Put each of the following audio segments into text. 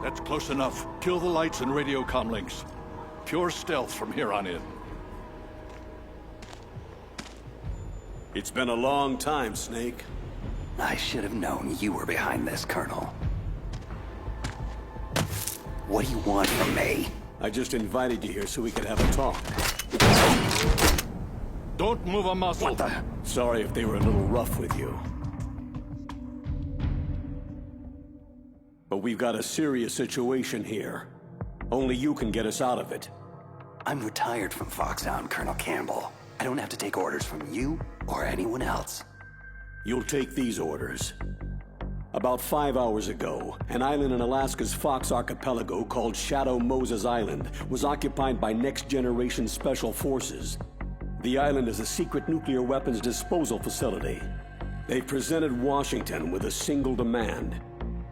That's close enough. Kill the lights and radio comm links. Pure stealth from here on in. It's been a long time, Snake. I should have known you were behind this, Colonel. What do you want from me? I just invited you here so we could have a talk. Don't move a muscle. What the? Sorry if they were a little rough with you. But we've got a serious situation here. Only you can get us out of it. I'm retired from Foxhound, Colonel Campbell. I don't have to take orders from you or anyone else. You'll take these orders. About 5 hours ago, an island in Alaska's Fox Archipelago called Shadow Moses Island was occupied by next-generation special forces. The island is a secret nuclear weapons disposal facility. They've presented Washington with a single demand,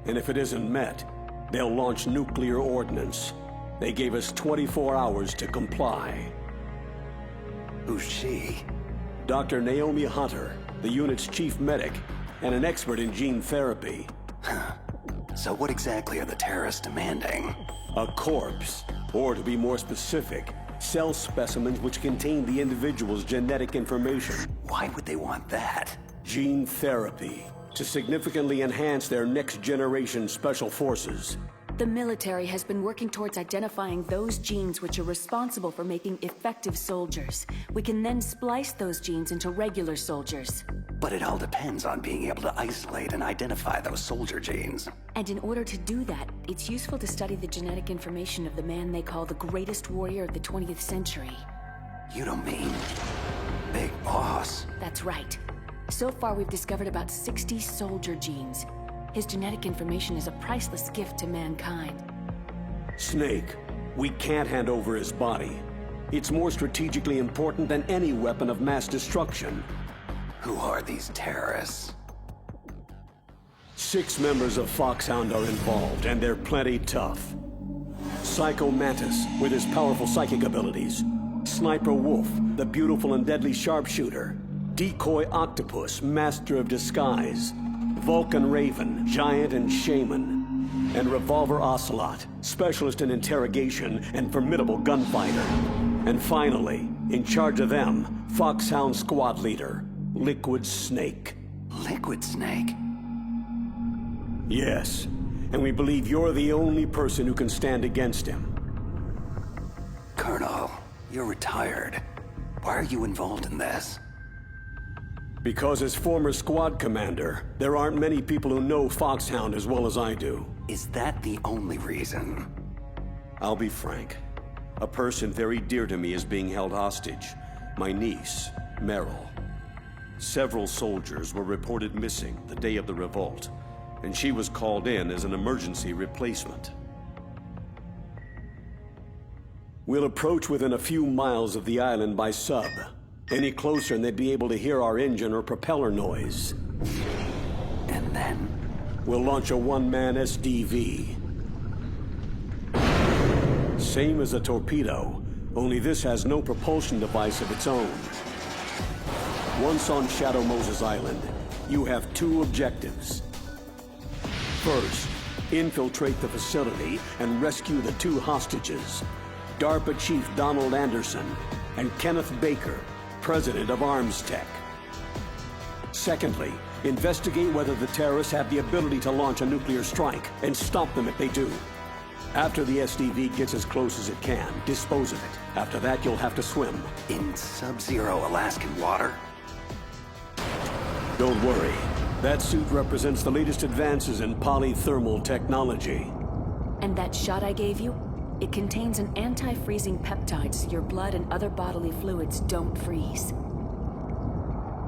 and if it isn't met, they'll launch nuclear ordnance. They gave us 24 hours to comply. Who's she? Dr. Naomi Hunter, the unit's chief medic, and an expert in gene therapy. So what exactly are the terrorists demanding? A corpse, or to be more specific, cell specimens which contain the individual's genetic information. Why would they want that? Gene therapy, to significantly enhance their next-generation special forces. The military has been working towards identifying those genes which are responsible for making effective soldiers. We can then splice those genes into regular soldiers. But it all depends on being able to isolate and identify those soldier genes. And in order to do that, it's useful to study the genetic information of the man they call the greatest warrior of the 20th century. You don't mean Big Boss? That's right. So far, we've discovered about 60 soldier genes. His genetic information is a priceless gift to mankind. Snake, we can't hand over his body. It's more strategically important than any weapon of mass destruction. Who are these terrorists? 6 members of Foxhound are involved, and they're plenty tough. Psycho Mantis, with his powerful psychic abilities. Sniper Wolf, the beautiful and deadly sharpshooter. Decoy Octopus, master of disguise. Vulcan Raven, giant and shaman. And Revolver Ocelot, specialist in interrogation and formidable gunfighter. And finally, in charge of them, Foxhound squad leader, Liquid Snake. Liquid Snake? Yes, and we believe you're the only person who can stand against him. Colonel, you're retired. Why are you involved in this? Because as former squad commander, there aren't many people who know Foxhound as well as I do. Is that the only reason? I'll be frank. A person very dear to me is being held hostage. My niece, Meryl. Several soldiers were reported missing the day of the revolt, and she was called in as an emergency replacement. We'll approach within a few miles of the island by sub. Any closer and they'd be able to hear our engine or propeller noise. And then? We'll launch a one-man SDV. Same as a torpedo, only this has no propulsion device of its own. Once on Shadow Moses Island, you have 2 objectives. First, infiltrate the facility and rescue the 2 hostages, DARPA Chief Donald Anderson and Kenneth Baker, President of Arms Tech. Secondly, investigate whether the terrorists have the ability to launch a nuclear strike and stop them if they do. After the SDV gets as close as it can, dispose of it. After that, you'll have to swim. In sub-zero Alaskan water? Don't worry. That suit represents the latest advances in polythermal technology. And that shot I gave you? It contains an anti-freezing peptide so your blood and other bodily fluids don't freeze.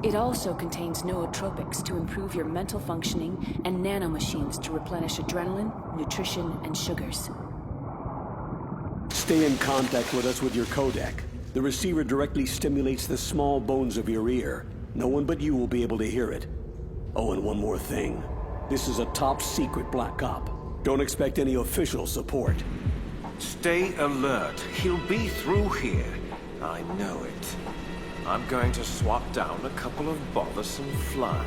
It also contains nootropics to improve your mental functioning and nanomachines to replenish adrenaline, nutrition, and sugars. Stay in contact with us with your codec. The receiver directly stimulates the small bones of your ear. No one but you will be able to hear it. Oh, and one more thing. This is a top-secret Black Op. Don't expect any official support. Stay alert. He'll be through here. I know it. I'm going to swap down a couple of bothersome flies.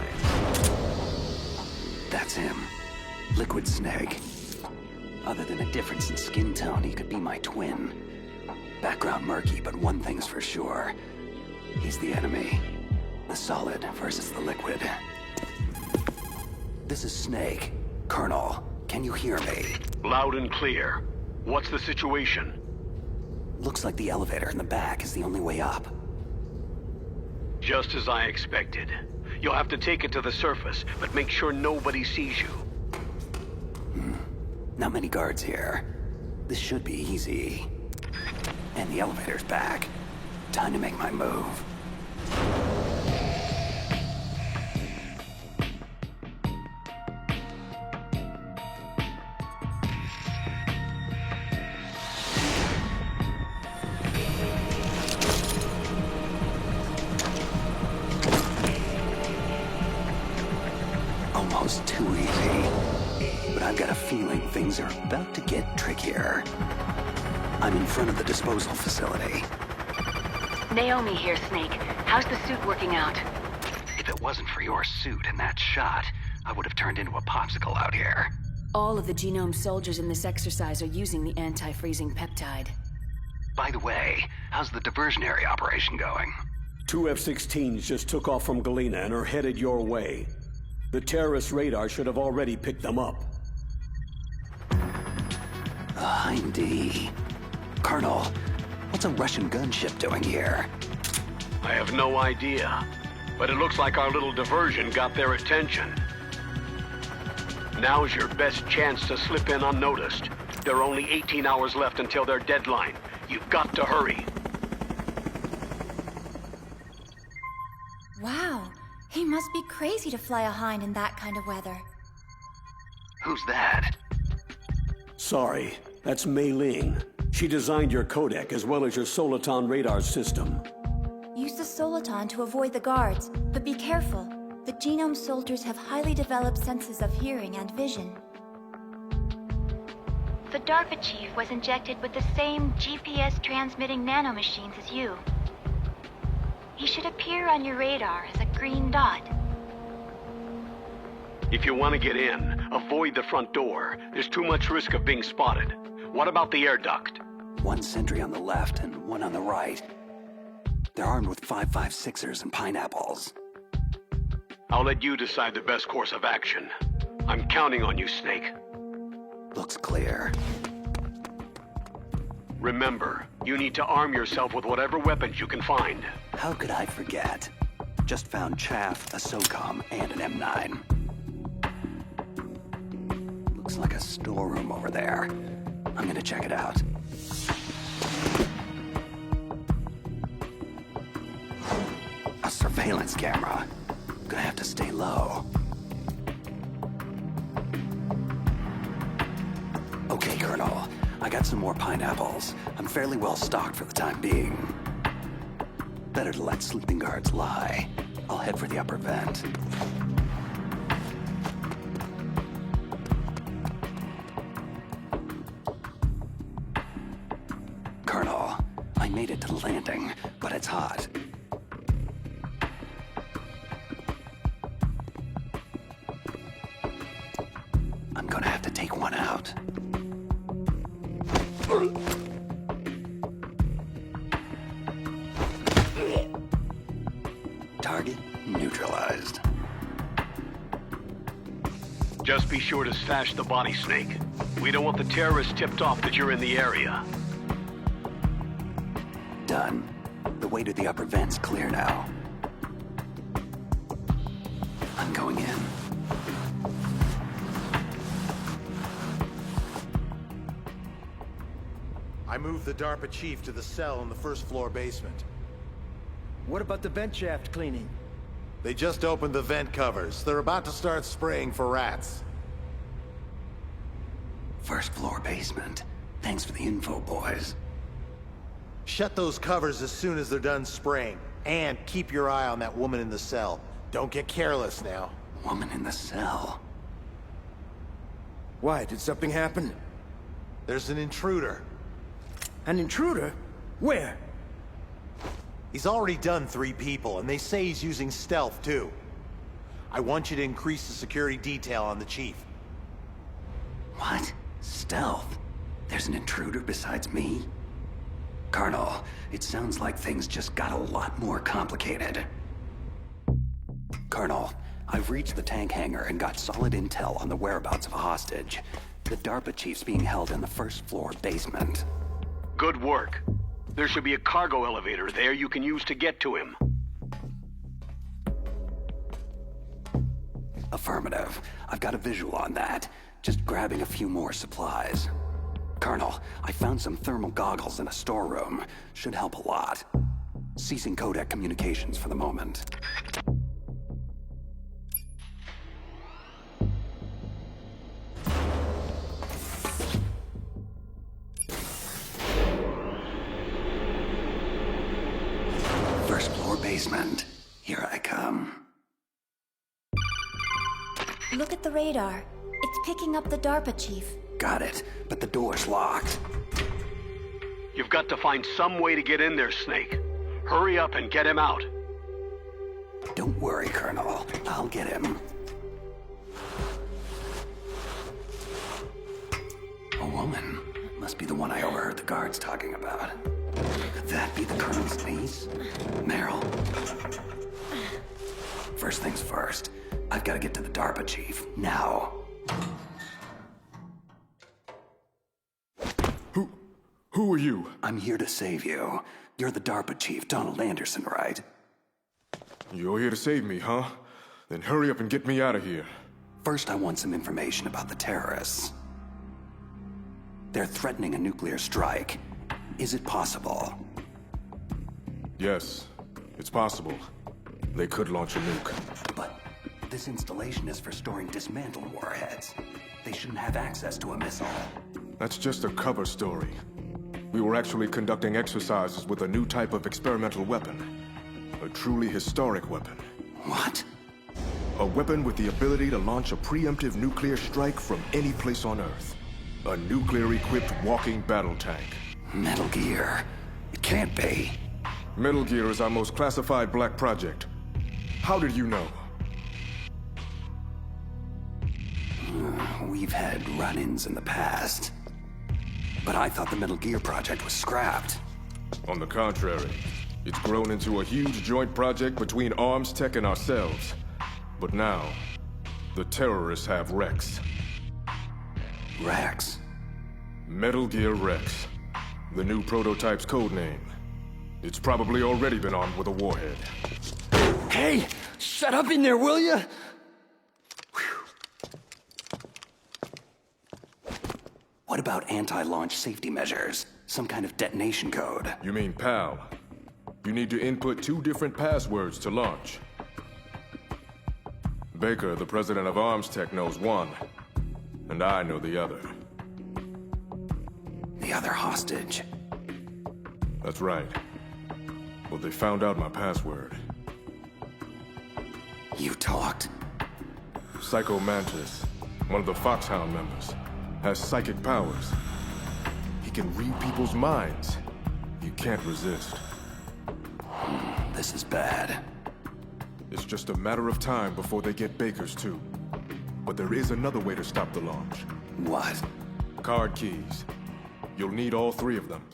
That's him. Liquid Snake. Other than a difference in skin tone, he could be my twin. Background murky, but one thing's for sure. He's the enemy. The solid versus the liquid. This is Snake. Colonel, can you hear me? Loud and clear. What's the situation? Looks like the elevator in the back is the only way up. Just as I expected. You'll have to take it to the surface, but make sure nobody sees you. Not many guards here. This should be easy. And the elevator's back. Time to make my move. Almost too easy. But I've got a feeling things are about to get trickier. I'm in front of the disposal facility. Naomi here, Snake. How's the suit working out? If it wasn't for your suit and that shot, I would have turned into a popsicle out here. All of the genome soldiers in this exercise are using the anti-freezing peptide. By the way, how's the diversionary operation going? 2 F-16s just took off from Galena and are headed your way. The terrorist radar should have already picked them up. Indeed. Colonel, what's a Russian gunship doing here? I have no idea, but it looks like our little diversion got their attention. Now's your best chance to slip in unnoticed. There are only 18 hours left until their deadline. You've got to hurry. Wow, he must be crazy to fly a Hind in that kind of weather. Who's that? Sorry, that's Mei Ling. She designed your codec as well as your Soliton radar system. Use the Soliton to avoid the guards, but be careful. The genome soldiers have highly developed senses of hearing and vision. The DARPA chief was injected with the same GPS-transmitting nanomachines as you. He should appear on your radar as a green dot. If you want to get in, avoid the front door. There's too much risk of being spotted. What about the air duct? One sentry on the left and one on the right. They're armed with 5.56ers and pineapples. I'll let you decide the best course of action. I'm counting on you, Snake. Looks clear. Remember, you need to arm yourself with whatever weapons you can find. How could I forget? Just found chaff, a SOCOM, and an M9. Looks like a storeroom over there. I'm gonna check it out. A surveillance camera. Gonna have to stay low. Okay, Colonel. I got some more pineapples. I'm fairly well stocked for the time being. Better to let sleeping guards lie. I'll head for the upper vent. Colonel, I made it to the landing, but it's hot. I'm gonna have to take one out. Target neutralized. Just be sure to stash the body, Snake. We don't want the terrorists tipped off that you're in the area. Done. The way to the upper vent's clear now. I'm going in. I moved the DARPA chief to the cell in the first floor basement. What about the vent shaft cleaning? They just opened the vent covers. They're about to start spraying for rats. First floor basement. Thanks for the info, boys. Shut those covers as soon as they're done spraying. And keep your eye on that woman in the cell. Don't get careless now. Woman in the cell. Why, did something happen? There's an intruder. An intruder? Where? He's already done 3 people, and they say he's using stealth, too. I want you to increase the security detail on the chief. What? Stealth? There's an intruder besides me? Colonel, it sounds like things just got a lot more complicated. Colonel, I've reached the tank hangar and got solid intel on the whereabouts of a hostage. The DARPA chief's being held in the first floor basement. Good work. There should be a cargo elevator there you can use to get to him. Affirmative. I've got a visual on that. Just grabbing a few more supplies. Colonel, I found some thermal goggles in a storeroom. Should help a lot. Ceasing codec communications for the moment. First floor basement. Here I come. Look at the radar. It's picking up the DARPA chief. Got it, but the door's locked. You've got to find some way to get in there, Snake. Hurry up and get him out. Don't worry, Colonel. I'll get him. A woman. Must be the one I overheard the guards talking about. Could that be the Colonel's niece? Meryl? First things first. I've got to get to the DARPA chief. Now. Who are you? I'm here to save you. You're the DARPA chief, Donald Anderson, right? You're here to save me, huh? Then hurry up and get me out of here. First, I want some information about the terrorists. They're threatening a nuclear strike. Is it possible? Yes, it's possible. They could launch a nuke. But this installation is for storing dismantled warheads. They shouldn't have access to a missile. That's just a cover story. We were actually conducting exercises with a new type of experimental weapon. A truly historic weapon. What? A weapon with the ability to launch a preemptive nuclear strike from any place on Earth. A nuclear-equipped walking battle tank. Metal Gear. It can't be. Metal Gear is our most classified black project. How did you know? We've had run-ins in the past. But I thought the Metal Gear project was scrapped. On the contrary, it's grown into a huge joint project between Arms Tech and ourselves. But now, the terrorists have Rex. Rex? Metal Gear Rex. The new prototype's codename. It's probably already been armed with a warhead. Hey! Shut up in there, will ya? What about anti-launch safety measures? Some kind of detonation code? You mean PAL? You need to input 2 different passwords to launch. Baker, the president of Arms Tech, knows one. And I know the other. The other hostage? That's right. Well, they found out my password. You talked? Psycho Mantis, one of the Foxhound members, has psychic powers. He can read people's minds. You can't resist. This is bad. It's just a matter of time before they get Baker's too. But there is another way to stop the launch. What? Card keys. You'll need all 3 of them.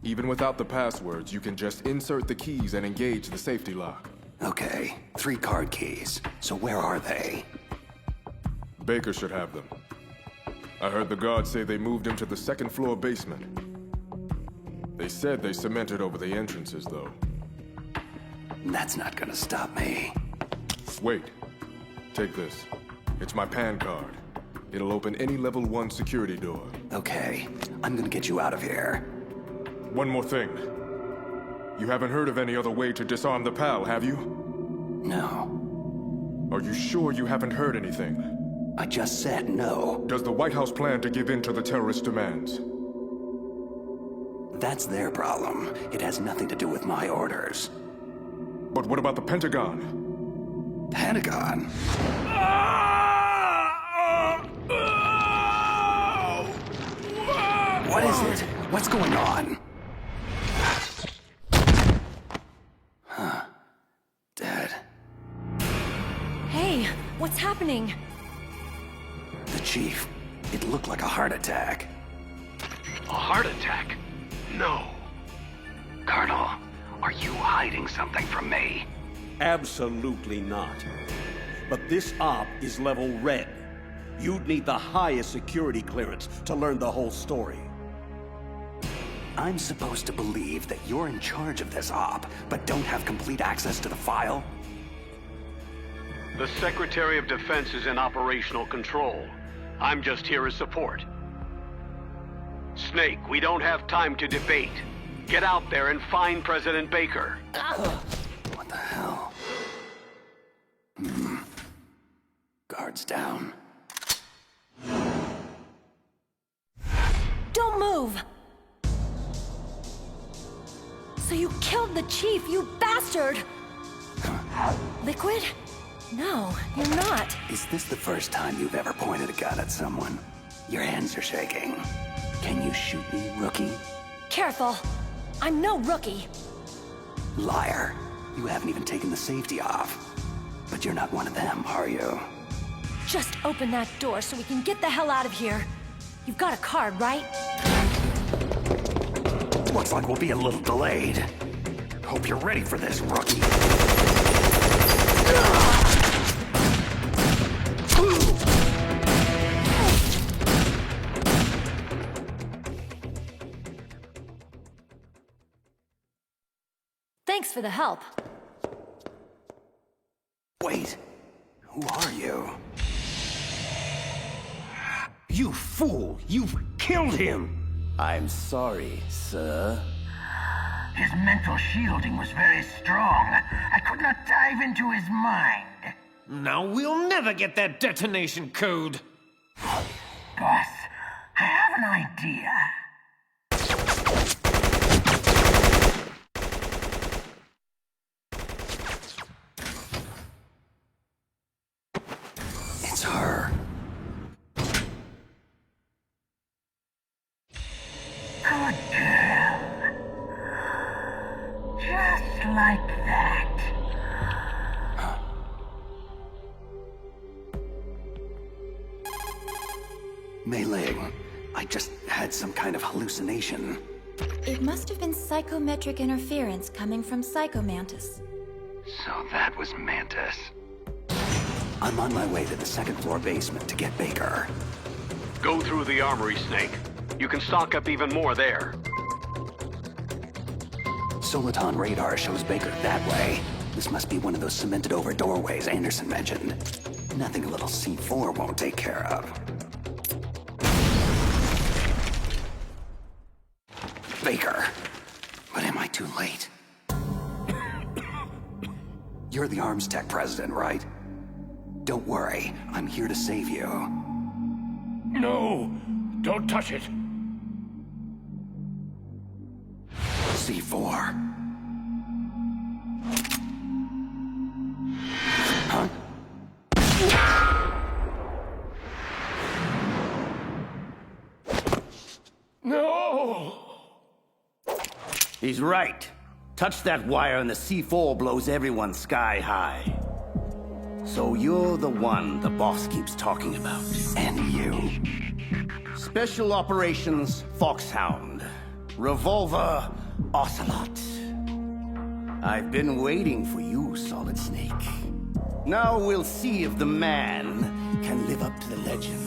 Even without the passwords, you can just insert the keys and engage the safety lock. Okay, 3 card keys. So where are they? Baker should have them. I heard the guards say they moved him to the 2nd floor basement. They said they cemented over the entrances, though. That's not gonna stop me. Wait. Take this. It's my PAN card. It'll open any level 1 security door. Okay, I'm gonna get you out of here. One more thing. You haven't heard of any other way to disarm the PAL, have you? No. Are you sure you haven't heard anything? I just said no. Does the White House plan to give in to the terrorist demands? That's their problem. It has nothing to do with my orders. But what about the Pentagon? Pentagon? What is it? What's going on? Huh. Dead. Hey, what's happening? The chief. It looked like a heart attack. A heart attack? No. Colonel, are you hiding something from me? Absolutely not. But this op is level red. You'd need the highest security clearance to learn the whole story. I'm supposed to believe that you're in charge of this op, but don't have complete access to the file? The Secretary of Defense is in operational control. I'm just here as support. Snake, we don't have time to debate. Get out there and find President Baker. What the hell? Guards down. Don't move! So you killed the chief, you bastard! Liquid? No, you're not. Is this the first time you've ever pointed a gun at someone? Your hands are shaking. Can you shoot me, rookie? Careful. I'm no rookie. Liar. You haven't even taken the safety off. But you're not one of them, are you? Just open that door so we can get the hell out of here. You've got a card, right? Looks like we'll be a little delayed. Hope you're ready for this, rookie. Thanks for the help. Wait, who are you? You fool! You've killed him! I'm sorry, sir. His mental shielding was very strong. I could not dive into his mind. Now we'll never get that detonation code. Boss, I have an idea. It's her. Good girl. Just like that. Mei Ling, I just had some kind of hallucination. It must have been psychometric interference coming from Psychomantis. So that was Mantis. I'm on my way to the second-floor basement to get Baker. Go through the armory, Snake. You can stock up even more there. Soliton radar shows Baker that way. This must be one of those cemented-over doorways Anderson mentioned. Nothing a little C4 won't take care of. Baker. But am I too late? You're the Arms Tech president, right? Don't worry, I'm here to save you. No! Don't touch it! C4. Huh? No! He's right. Touch that wire and the C4 blows everyone sky high. So you're the one the boss keeps talking about. And you. Special Operations Foxhound. Revolver Ocelot. I've been waiting for you, Solid Snake. Now we'll see if the man can live up to the legend.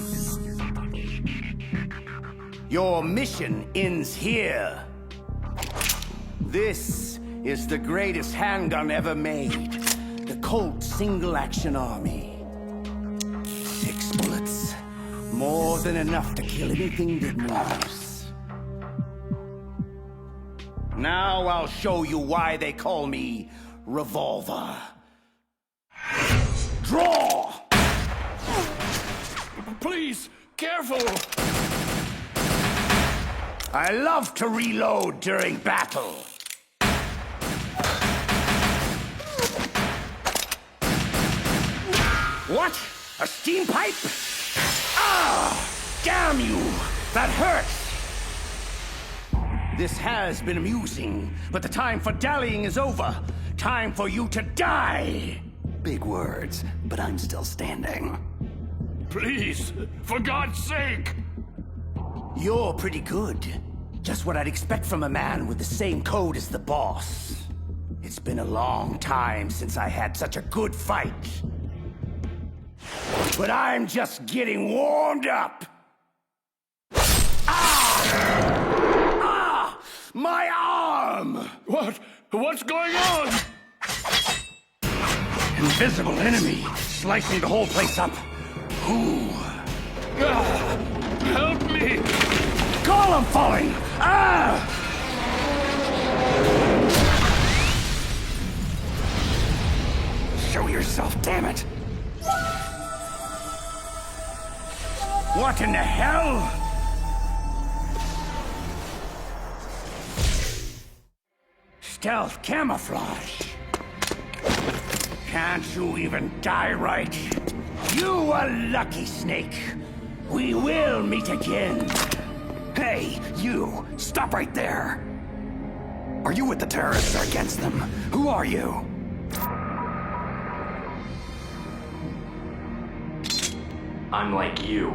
Your mission ends here. This is the greatest handgun ever made. The Colt Single Action Army. 6 bullets. More than enough to kill anything that moves. Now I'll show you why they call me Revolver. Draw! Please, careful! I love to reload during battle. What? A steam pipe? Ah! Damn you! That hurts! This has been amusing, but the time for dallying is over. Time for you to die! Big words, but I'm still standing. Please, for God's sake! You're pretty good. Just what I'd expect from a man with the same code as the boss. It's been a long time since I had such a good fight. But I'm just getting warmed up. My arm! What's going on? Invisible enemy, slicing the whole place up. Who? Help me! Golem falling! Show yourself, damn it! What in the hell? Stealth camouflage. Can't you even die right? You are lucky, Snake. We will meet again. Hey, you! Stop right there! Are you with the terrorists or against them? Who are you? I'm like you.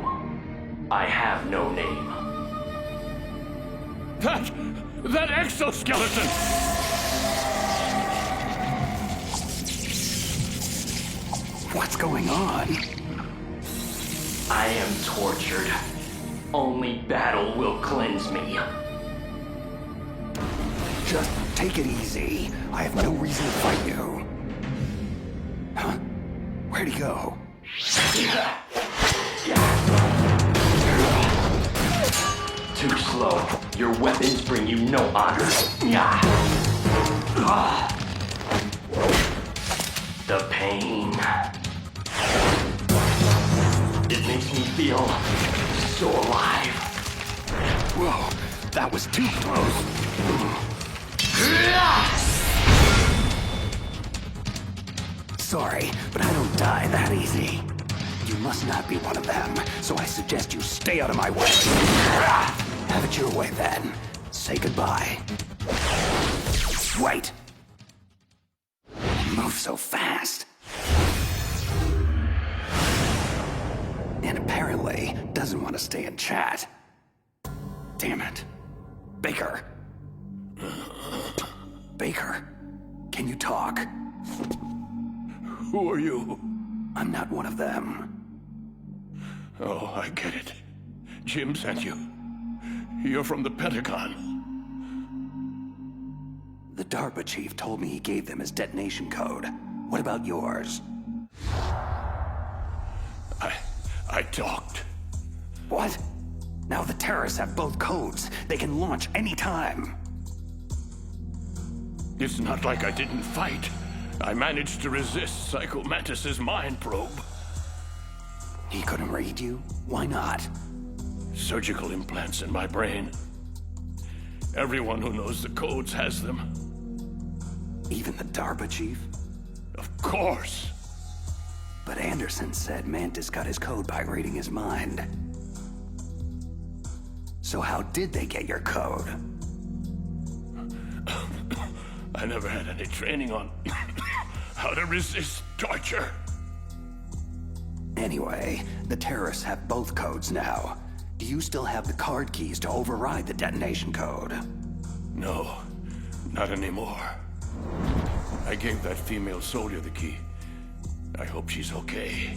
I have no name. That exoskeleton! What's going on? I am tortured. Only battle will cleanse me. Just take it easy. I have no reason to fight you. Huh? Where'd he go? Too slow. Your weapons bring you no honor. The pain. It makes me feel so alive. Whoa, that was too close. Sorry, but I don't die that easy. You must not be one of them, so I suggest you stay out of my way. Have it your way then. Say goodbye. Wait. Move so fast. And apparently doesn't want to stay and chat. Damn it. Baker. Baker, can you talk? Who are you? I'm not one of them. Oh, I get it. Jim sent you. You're from the Pentagon. The DARPA chief told me he gave them his detonation code. What about yours? I talked. What? Now the terrorists have both codes. They can launch any time. It's not like I didn't fight. I managed to resist Psycho Mantis's mind probe. He couldn't read you? Why not? Surgical implants in my brain. Everyone who knows the codes has them. Even the DARPA chief? Of course. But Anderson said Mantis got his code by reading his mind. So how did they get your code? I never had any training on how to resist torture. Anyway, the terrorists have both codes now. Do you still have the card keys to override the detonation code? No, not anymore. I gave that female soldier the key. I hope she's okay.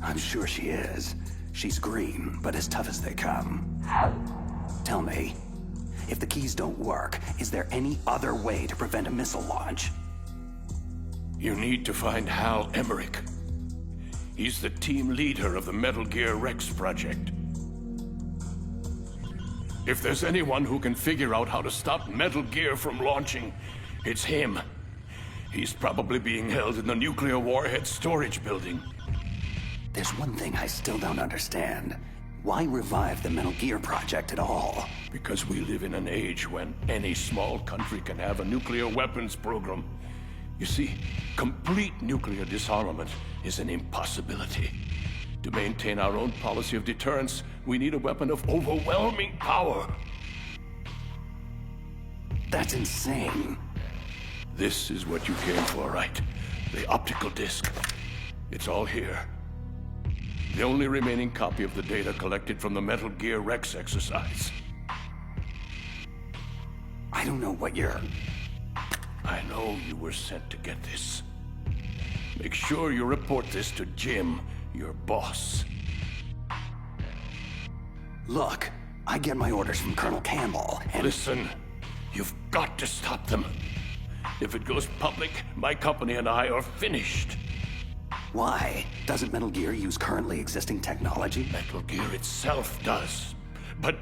I'm sure she is. She's green, but as tough as they come. Tell me, if the keys don't work, is there any other way to prevent a missile launch? You need to find Hal Emmerich. He's the team leader of the Metal Gear Rex project. If there's anyone who can figure out how to stop Metal Gear from launching, it's him. He's probably being held in the nuclear warhead storage building. There's one thing I still don't understand. Why revive the Metal Gear project at all? Because we live in an age when any small country can have a nuclear weapons program. You see, complete nuclear disarmament is an impossibility. To maintain our own policy of deterrence, we need a weapon of overwhelming power. That's insane. This is what you came for, right? The optical disc. It's all here. The only remaining copy of the data collected from the Metal Gear Rex exercise. I don't know what you're... I know you were sent to get this. Make sure you report this to Jim, your boss. Look, I get my orders from Colonel Campbell, and... Listen, you've got to stop them. If it goes public, my company and I are finished. Why? Doesn't Metal Gear use currently existing technology? Metal Gear itself does, but...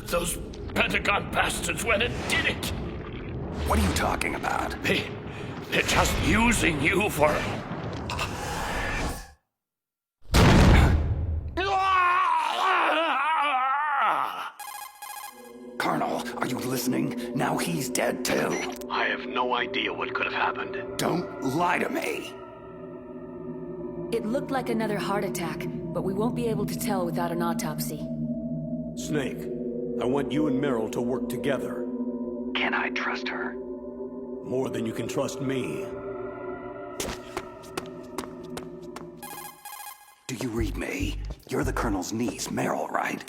Those Pentagon bastards went and did it! What are you talking about? They're just using you for... Colonel, are you listening? Now he's dead too. I have no idea what could have happened. Don't lie to me. It looked like another heart attack, but we won't be able to tell without an autopsy. Snake, I want you and Meryl to work together. Can I trust her? More than you can trust me. Do you read me? You're the Colonel's niece, Meryl, right?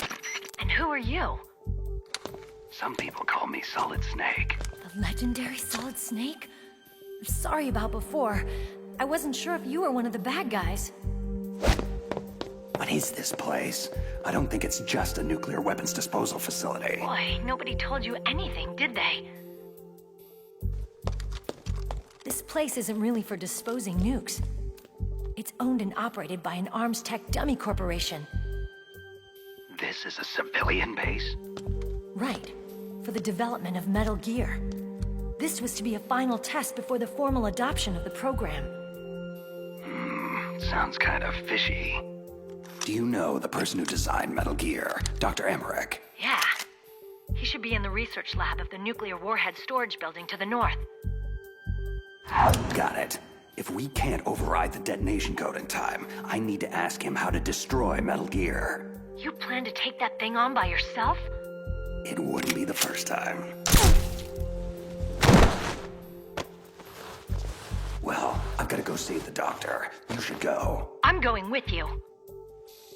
And who are you? Some people call me Solid Snake. The legendary Solid Snake? I'm sorry about before. I wasn't sure if you were one of the bad guys. What is this place? I don't think it's just a nuclear weapons disposal facility. Boy, nobody told you anything, did they? This place isn't really for disposing nukes. It's owned and operated by an arms tech dummy corporation. This is a civilian base? Right. For the development of Metal Gear. This was to be a final test before the formal adoption of the program. Sounds kind of fishy. Do you know the person who designed Metal Gear, Dr. Emmerich? Yeah. He should be in the research lab of the nuclear warhead storage building to the north. Got it. If we can't override the detonation code in time, I need to ask him how to destroy Metal Gear. You plan to take that thing on by yourself? It wouldn't be the first time. Well, I've got to go save the doctor. You should go. I'm going with you.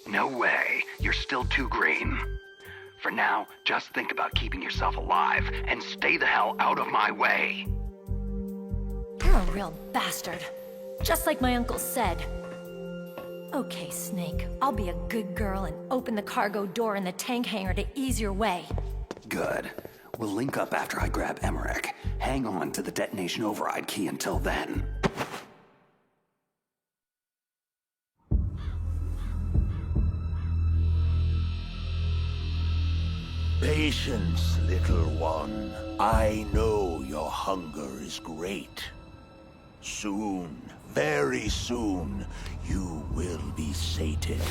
No way. You're still too green. For now, just think about keeping yourself alive and stay the hell out of my way. You're a real bastard. Just like my uncle said. Okay, Snake. I'll be a good girl and open the cargo door in the tank hangar to ease your way. Good. We'll link up after I grab Emmerich. Hang on to the detonation override key until then. Patience, little one. I know your hunger is great. Soon, very soon, you will be sated.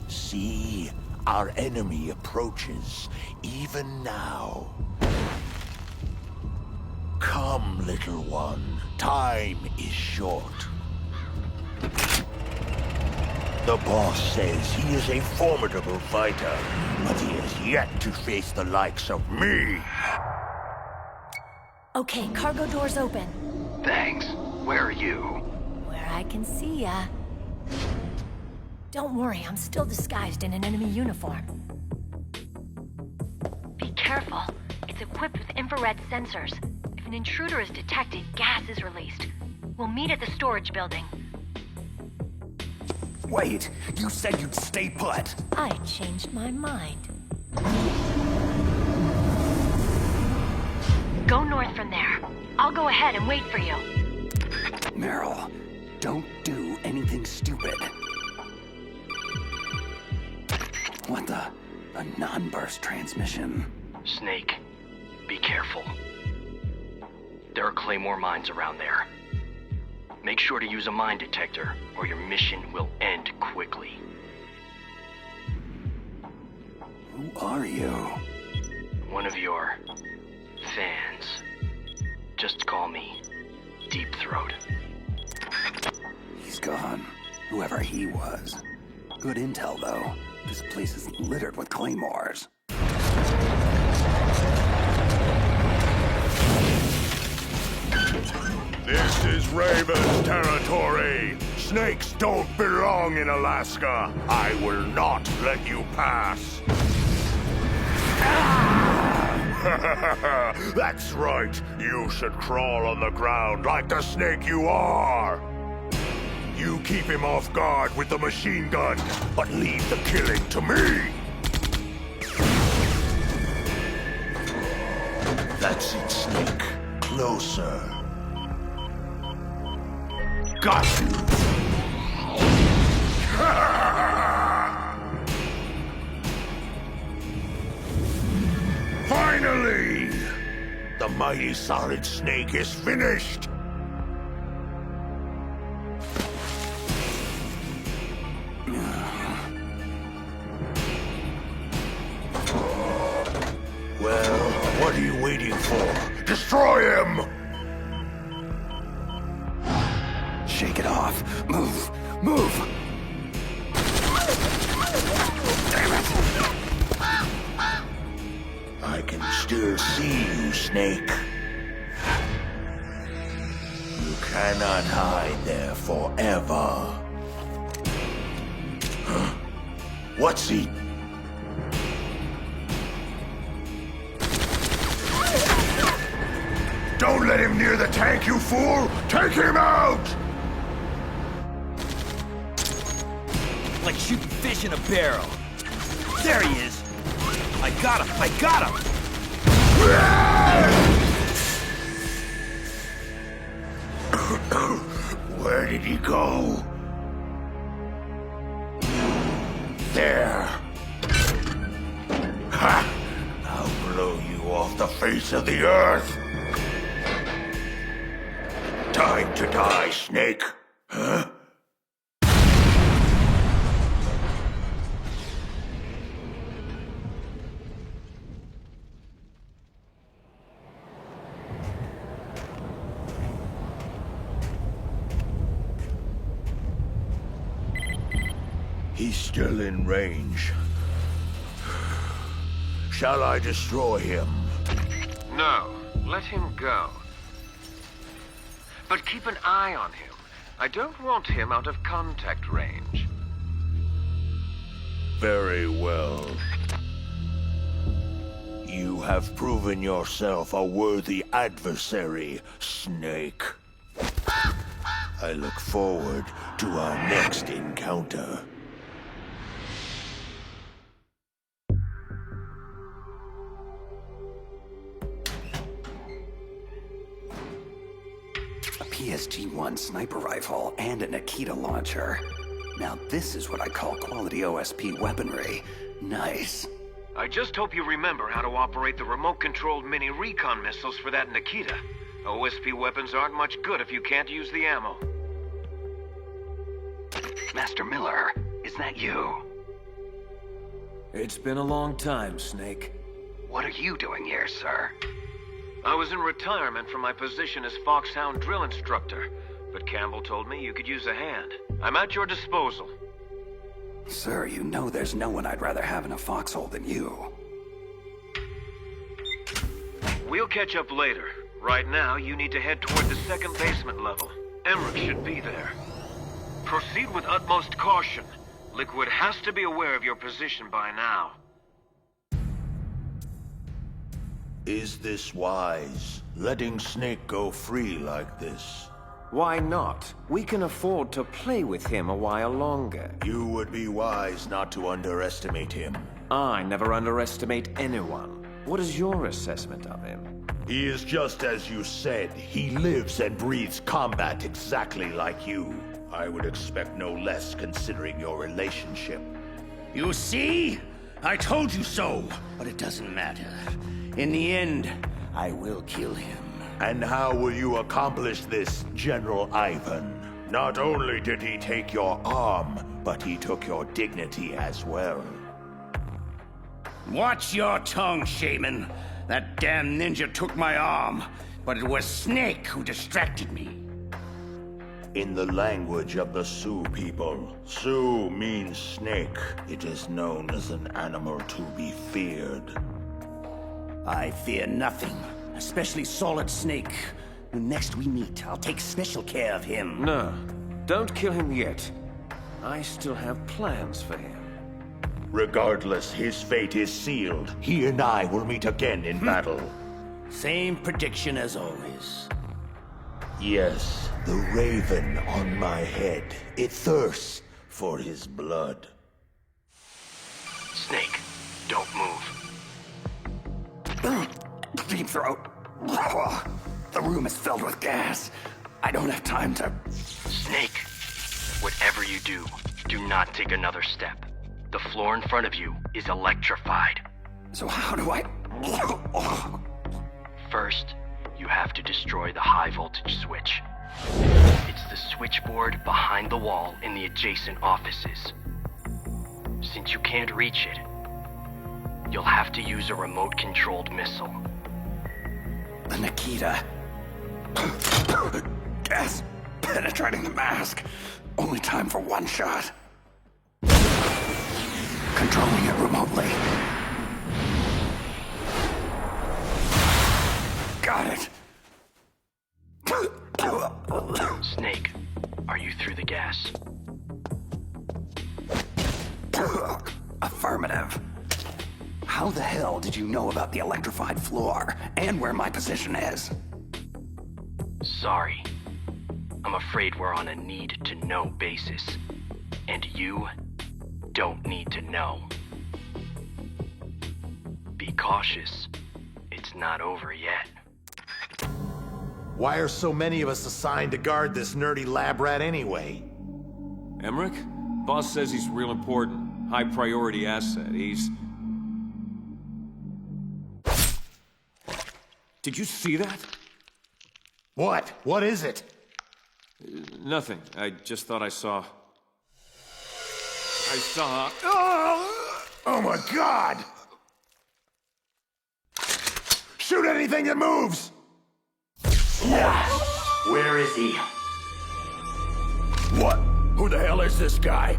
See, our enemy approaches, even now. Come, little one. Time is short. The boss says he is a formidable fighter, but he has yet to face the likes of me. Okay, cargo door's open. Thanks. Where are you? Where I can see ya. Don't worry, I'm still disguised in an enemy uniform. Be careful. It's equipped with infrared sensors. If an intruder is detected, gas is released. We'll meet at the storage building. Wait, you said you'd stay put. I changed my mind. Go north from there. I'll go ahead and wait for you. Meryl, don't do anything stupid. What the? A non-burst transmission. Snake, be careful. There are Claymore mines around there. Make sure to use a mine detector, or your mission will end quickly. Who are you? One of your fans. Just call me Deep Throat. He's gone. Whoever he was. Good intel, though. This place is littered with claymores. Raven's territory! Snakes don't belong in Alaska! I will not let you pass! That's right! You should crawl on the ground like the snake you are! You keep him off guard with the machine gun, but leave the killing to me! That's it, Snake. Closer. Got you! Finally! The mighty Solid Snake is finished! Well, what are you waiting for? Destroy him! Shake it off. Move! Move! Damn it! I can still see you, Snake. You cannot hide there forever. Huh? What's he... Don't let him near the tank, you fool! Take him out! Like shooting fish in a barrel. There he is! I got him! I got him! Where did he go? There! Ha! I'll blow you off the face of the earth! Time to die, Snake! Huh? He's still in range. Shall I destroy him? No, let him go. But keep an eye on him. I don't want him out of contact range. Very well. You have proven yourself a worthy adversary, Snake. I look forward to our next encounter. PSG-1 sniper rifle and a Nikita launcher. Now this is what I call quality OSP weaponry. Nice. I just hope you remember how to operate the remote-controlled mini recon missiles for that Nikita. OSP weapons aren't much good if you can't use the ammo. Master Miller, is that you? It's been a long time, Snake. What are you doing here, sir? I was in retirement from my position as Foxhound drill instructor, but Campbell told me you could use a hand. I'm at your disposal. Sir, you know there's no one I'd rather have in a foxhole than you. We'll catch up later. Right now, you need to head toward the second basement level. Emmerich should be there. Proceed with utmost caution. Liquid has to be aware of your position by now. Is this wise? Letting Snake go free like this? Why not? We can afford to play with him a while longer. You would be wise not to underestimate him. I never underestimate anyone. What is your assessment of him? He is just as you said. He lives and breathes combat exactly like you. I would expect no less considering your relationship. You see? I told you so, but it doesn't matter. In the end, I will kill him. And how will you accomplish this, General Ivan? Not only did he take your arm, but he took your dignity as well. Watch your tongue, Shaman. That damn ninja took my arm, but it was Snake who distracted me. In the language of the Sioux people, Sioux means snake. It is known as an animal to be feared. I fear nothing, especially Solid Snake. Next we meet, I'll take special care of him. No, don't kill him yet. I still have plans for him. Regardless, his fate is sealed. He and I will meet again in battle. Same prediction as always. Yes, the raven on my head. It thirsts for his blood. Snake, don't move. Deep throat. The room is filled with gas. I don't have time to... Snake, whatever you do, do not take another step. The floor in front of you is electrified. So how do I... First, you have to destroy the high voltage switch. It's the switchboard behind the wall in the adjacent offices. Since you can't reach it, you'll have to use a remote-controlled missile. The Nikita. Gas penetrating the mask. Only time for one shot. Controlling it remotely. Got it. Snake, are you through the gas? Affirmative. How the hell did you know about the electrified floor and where my position is? Sorry. I'm afraid we're on a need-to-know basis. And you don't need to know. Be cautious. It's not over yet. Why are so many of us assigned to guard this nerdy lab rat anyway? Emmerich? Boss says he's real important. High priority asset. He's... Did you see that? What? What is it? Nothing. I just thought I saw... Oh my God! Shoot anything that moves! Where is he? What? Who the hell is this guy?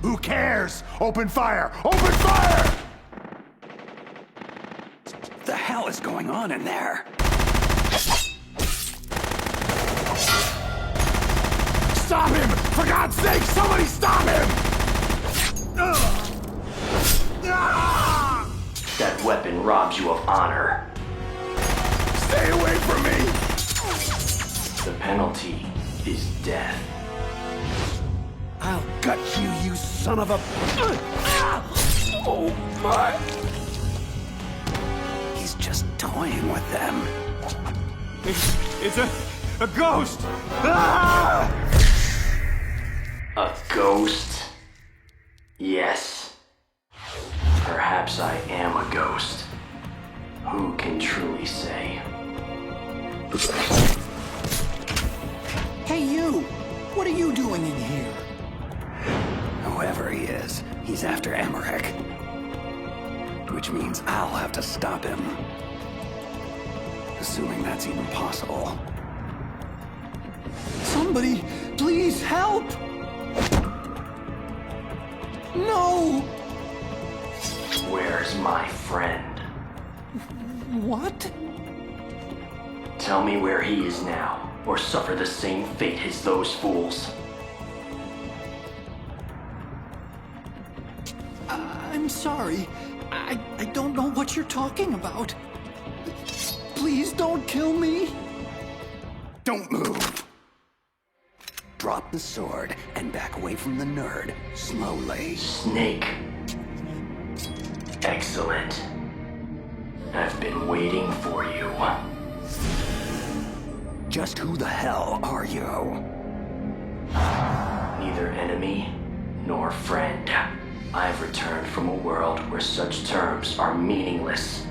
Who cares? Open fire! Open fire! The hell is going on in there? Stop him! For God's sake, somebody stop him! That weapon robs you of honor. Stay away from me! The penalty is death. I'll gut you, you son of a... Oh, my... He's just toying with them. It's a ghost! A ghost? Yes. Perhaps I am a ghost. Who can truly say? Hey, you! What are you doing in here? Whoever he is, he's after Emmerich. Which means I'll have to stop him. Assuming that's even possible. Somebody, please help! No! Where's my friend? What? Tell me where he is now, or suffer the same fate as those fools. I'm sorry. I don't know what you're talking about. Please don't kill me. Don't move. Drop the sword and back away from the nerd, slowly. Snake. Excellent. I've been waiting for you. Just who the hell are you? Neither enemy nor friend. I've returned from a world where such terms are meaningless.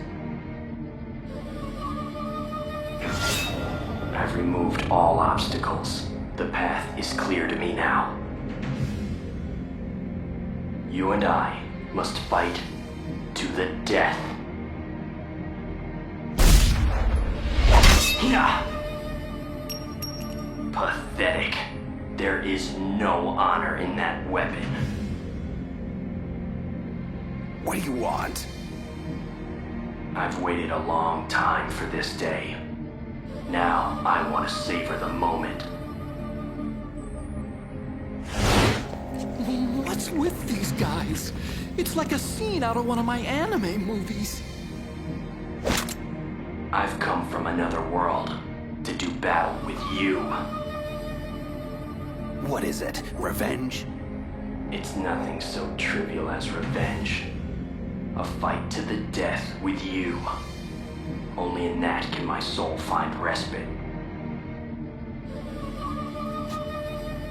I've removed all obstacles. The path is clear to me now. You and I must fight to the death. Pathetic. There is no honor in that weapon. What do you want? I've waited a long time for this day. Now, I want to savor the moment. What's with these guys? It's like a scene out of one of my anime movies. I've come from another world to do battle with you. What is it? Revenge? It's nothing so trivial as revenge. A fight to the death with you. Only in that can my soul find respite.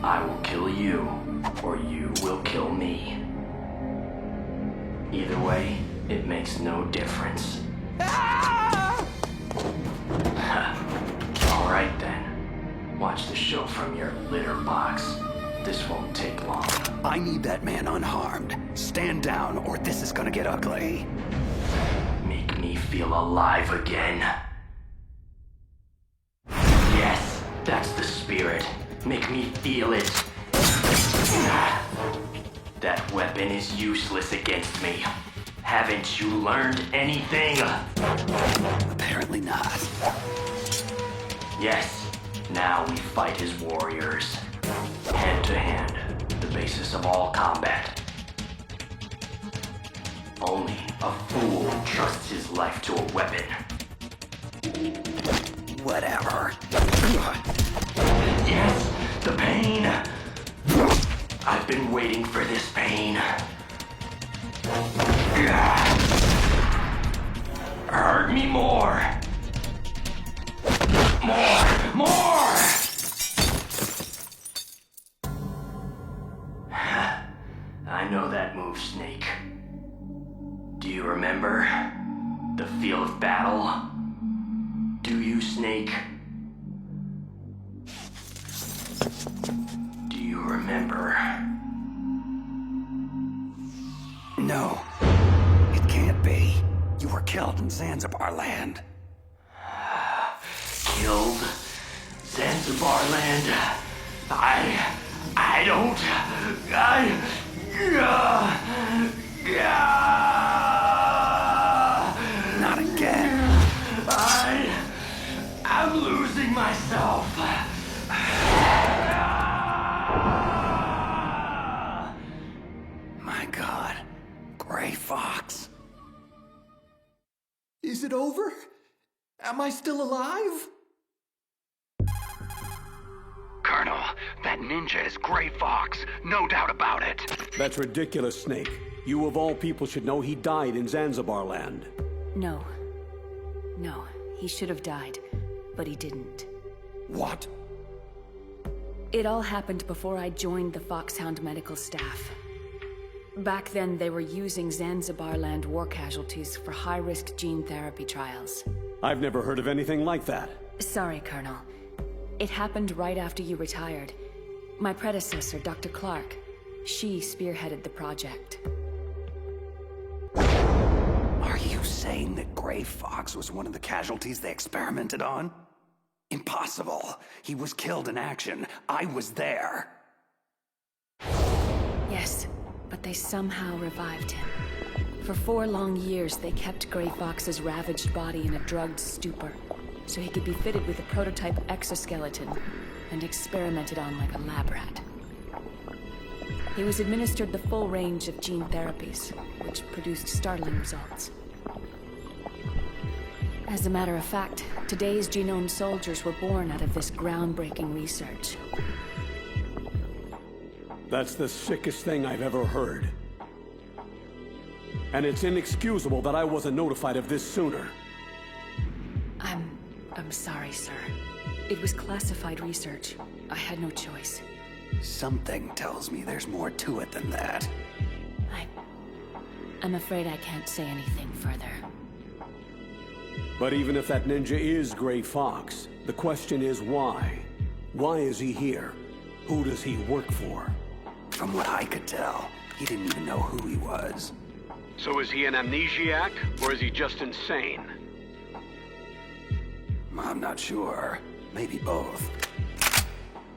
I will kill you, or you will kill me. Either way, it makes no difference. Alright then. Watch the show from your litter box. This won't take long. I need that man unharmed. Stand down, or this is gonna get ugly. Make me feel alive again. Yes, that's the spirit. Make me feel it. That weapon is useless against me. Haven't you learned anything? Apparently not. Yes, now we fight as warriors. Hand to hand, the basis of all combat. Only a fool trusts his life to a weapon. Whatever. Yes, the pain. I've been waiting for this pain. Hurt me more. More! I know that move, Snake. Do you remember? The feel of battle? Do you, Snake? Do you remember? No. It can't be. You were killed in Zanzibar land. Killed? Zanzibar land? I don't... Not again. I'm losing myself. My God. Gray Fox. Is it over? Am I still alive? Colonel, that ninja is Gray Fox. No doubt about it. That's ridiculous, Snake. You of all people should know he died in Zanzibar land. No. No, he should have died, but he didn't. What? It all happened before I joined the Foxhound medical staff. Back then, they were using Zanzibar land war casualties for high-risk gene therapy trials. I've never heard of anything like that. Sorry, Colonel. It happened right after you retired. My predecessor, Dr. Clark, she spearheaded the project. Are you saying that Gray Fox was one of the casualties they experimented on? Impossible. He was killed in action. I was there. Yes, but they somehow revived him. For 4 long years, they kept Gray Fox's ravaged body in a drugged stupor, so he could be fitted with a prototype exoskeleton and experimented on like a lab rat. He was administered the full range of gene therapies, which produced startling results. As a matter of fact, today's genome soldiers were born out of this groundbreaking research. That's the sickest thing I've ever heard. And it's inexcusable that I wasn't notified of this sooner. I'm sorry, sir. It was classified research. I had no choice. Something tells me there's more to it than that. I'm afraid I can't say anything further. But even if that ninja is Gray Fox, the question is why? Why is he here? Who does he work for? From what I could tell, he didn't even know who he was. So is he an amnesiac, or is he just insane? I'm not sure. Maybe both.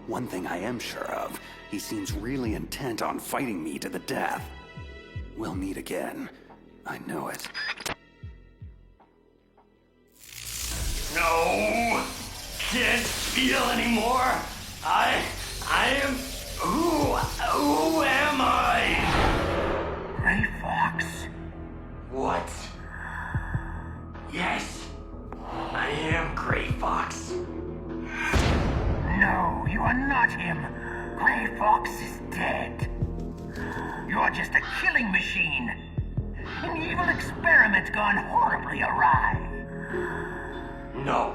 One thing I am sure of, he seems really intent on fighting me to the death. We'll meet again. I know it. No! can't feel anymore. I am... Who am I? Gray Fox. What? Yes, I am Gray Fox. No, you are not him. Gray Fox is dead. You're just a killing machine. An evil experiment gone horribly awry. No,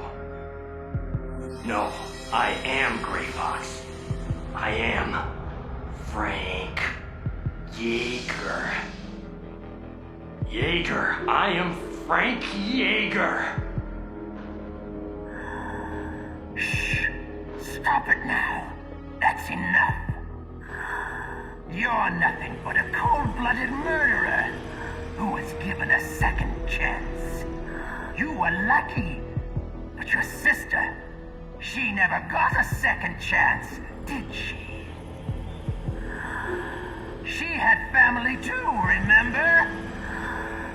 I am Gray Fox. I am Frank Yeager. I am Frank Yeager. Shh. Stop it now. That's enough. You're nothing but a cold-blooded murderer who was given a second chance. You were lucky, but your sister, she never got a second chance, did she? She had family too, remember?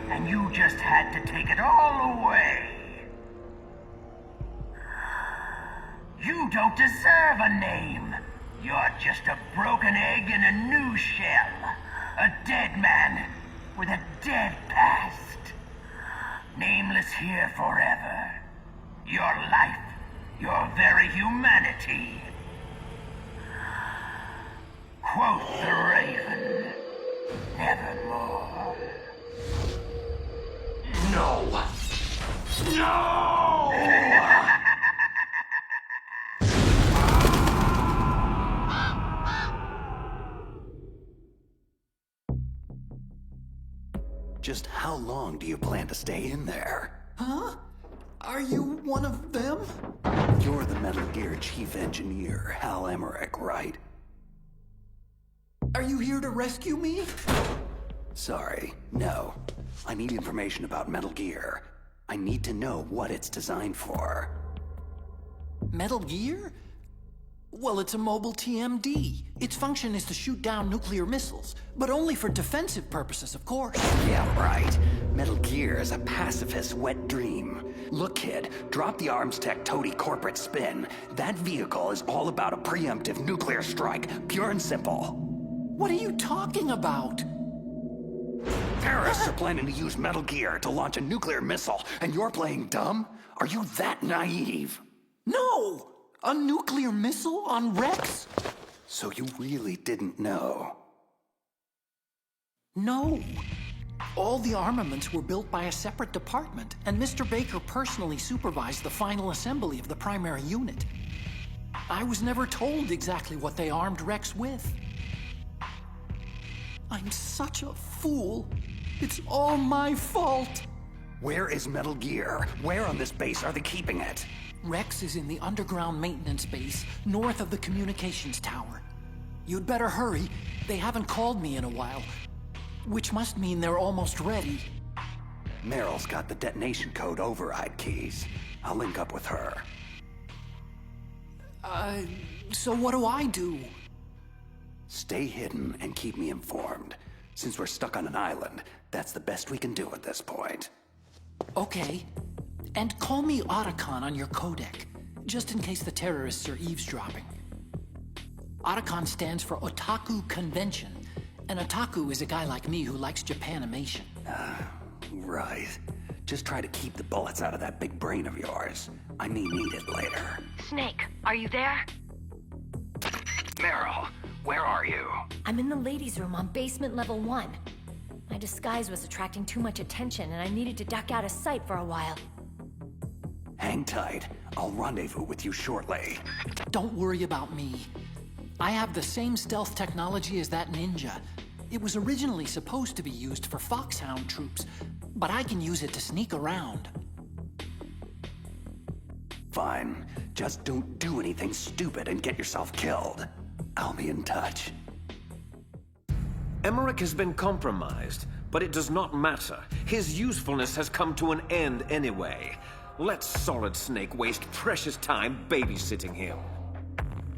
And you just had to take it all away. You don't deserve a name. You're just a broken egg in a new shell. A dead man with a dead past. Nameless here forever. Your life, your very humanity. Quoth the raven, nevermore. No! Just how long do you plan to stay in there? Huh? Are you one of them? You're the Metal Gear chief engineer, Hal Emmerich, right? Are you here to rescue me? Sorry, no. I need information about Metal Gear. I need to know what it's designed for. Metal Gear? Well, it's a mobile TMD. Its function is to shoot down nuclear missiles, but only for defensive purposes, of course. Yeah, right. Metal Gear is a pacifist wet dream. Look, kid, drop the Arms Tech toady corporate spin. That vehicle is all about a preemptive nuclear strike, pure and simple. What are you talking about? Terrorists are planning to use Metal Gear to launch a nuclear missile, and you're playing dumb? Are you that naive? No! A nuclear missile on Rex? So you really didn't know? No. All the armaments were built by a separate department, and Mr. Baker personally supervised the final assembly of the primary unit. I was never told exactly what they armed Rex with. I'm such a fool. It's all my fault. Where is Metal Gear? Where on this base are they keeping it? Rex is in the underground maintenance base, north of the communications tower. You'd better hurry. They haven't called me in a while. Which must mean they're almost ready. Meryl's got the detonation code override keys. I'll link up with her. So what do I do? Stay hidden and keep me informed. Since we're stuck on an island, that's the best we can do at this point. Okay. And call me Otacon on your codec, just in case the terrorists are eavesdropping. Otacon stands for Otaku Convention, and Otaku is a guy like me who likes Japanimation. Right. Just try to keep the bullets out of that big brain of yours. I may need it later. Snake, are you there? Meryl, where are you? I'm in the ladies' room on basement level 1. My disguise was attracting too much attention, and I needed to duck out of sight for a while. Hang tight. I'll rendezvous with you shortly. Don't worry about me. I have the same stealth technology as that ninja. It was originally supposed to be used for Foxhound troops, but I can use it to sneak around. Fine. Just don't do anything stupid and get yourself killed. I'll be in touch. Emmerich has been compromised, but it does not matter. His usefulness has come to an end anyway. Let Solid Snake waste precious time babysitting him.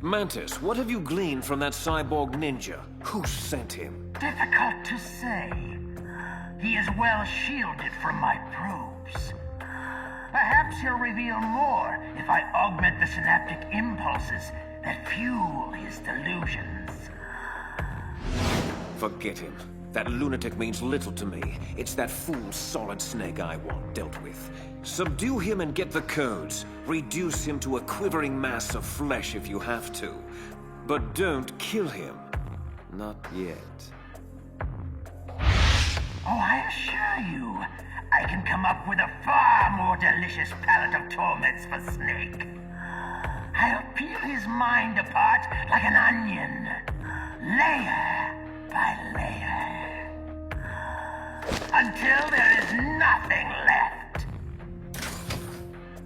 Mantis, what have you gleaned from that cyborg ninja? Who sent him? Difficult to say. He is well shielded from my probes. Perhaps he'll reveal more if I augment the synaptic impulses that fuel his delusions. Forget him. That lunatic means little to me. It's that fool Solid Snake I want dealt with. Subdue him and get the codes. Reduce him to a quivering mass of flesh if you have to. But don't kill him. Not yet. Oh, I assure you, I can come up with a far more delicious palette of torments for Snake. I'll peel his mind apart like an onion, layer by layer, until there is nothing left.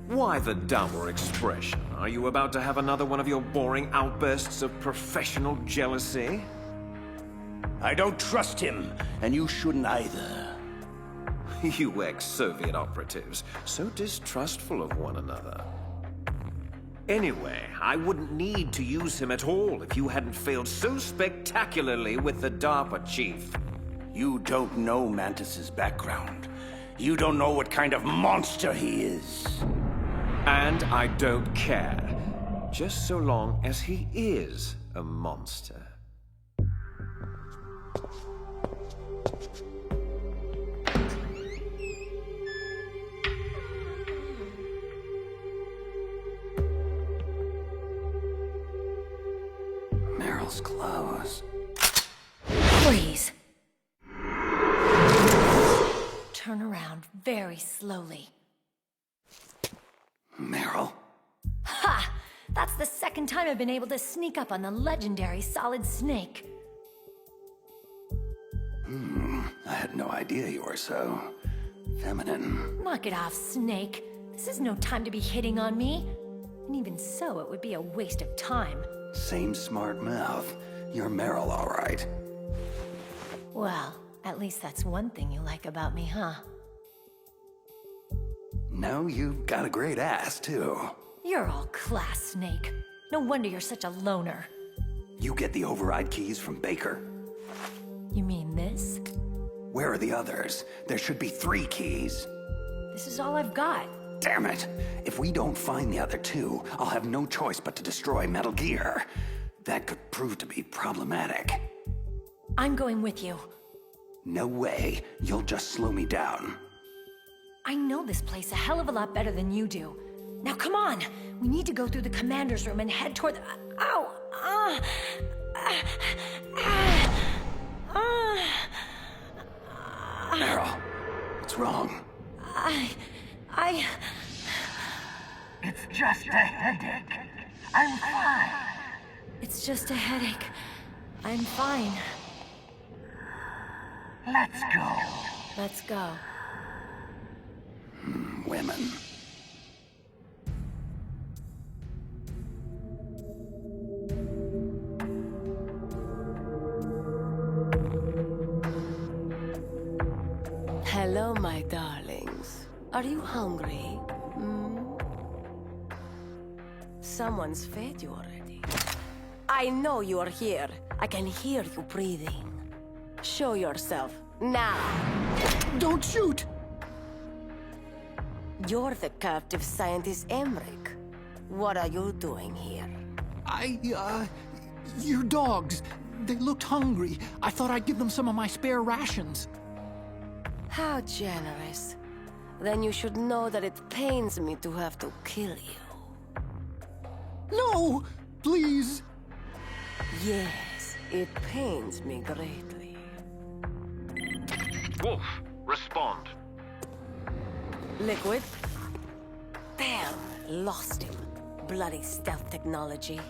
Why the dour expression? Are you about to have another one of your boring outbursts of professional jealousy? I don't trust him, and you shouldn't either. You ex-Soviet operatives, so distrustful of one another. Anyway, I wouldn't need to use him at all if you hadn't failed so spectacularly with the DARPA chief. You don't know Mantis's background. You don't know what kind of monster he is. And I don't care. Just so long as he is a monster. Meryl's clothes. Please. Turn around very slowly. Meryl? Ha! That's the second time I've been able to sneak up on the legendary Solid Snake. I had no idea you were so feminine. Knock it off, Snake. This is no time to be hitting on me. And even so, it would be a waste of time. Same smart mouth. You're Meryl, all right. Well, at least that's one thing you like about me, huh? No, you've got a great ass, too. You're all class, Snake. No wonder you're such a loner. You get the override keys from Baker. You mean this? Where are the others? There should be 3 keys. This is all I've got. Damn it! If we don't find the other 2, I'll have no choice but to destroy Metal Gear. That could prove to be problematic. I'm going with you. No way. You'll just slow me down. I know this place a hell of a lot better than you do. Now come on! We need to go through the commander's room and head toward the... Ow! Meryl, what's wrong? It's just a headache. I'm fine. It's just a headache. I'm fine. Let's go. Let's go. Women. Hello, my darlings. Are you hungry? Someone's fed you already. I know you are here. I can hear you breathing. Show yourself, now! Don't shoot! You're the captive scientist Emmerich. What are you doing here? Your dogs. They looked hungry. I thought I'd give them some of my spare rations. How generous. Then you should know that it pains me to have to kill you. No! Please! Yes, it pains me greatly. Wolf, respond. Liquid? Damn, lost him. Bloody stealth technology.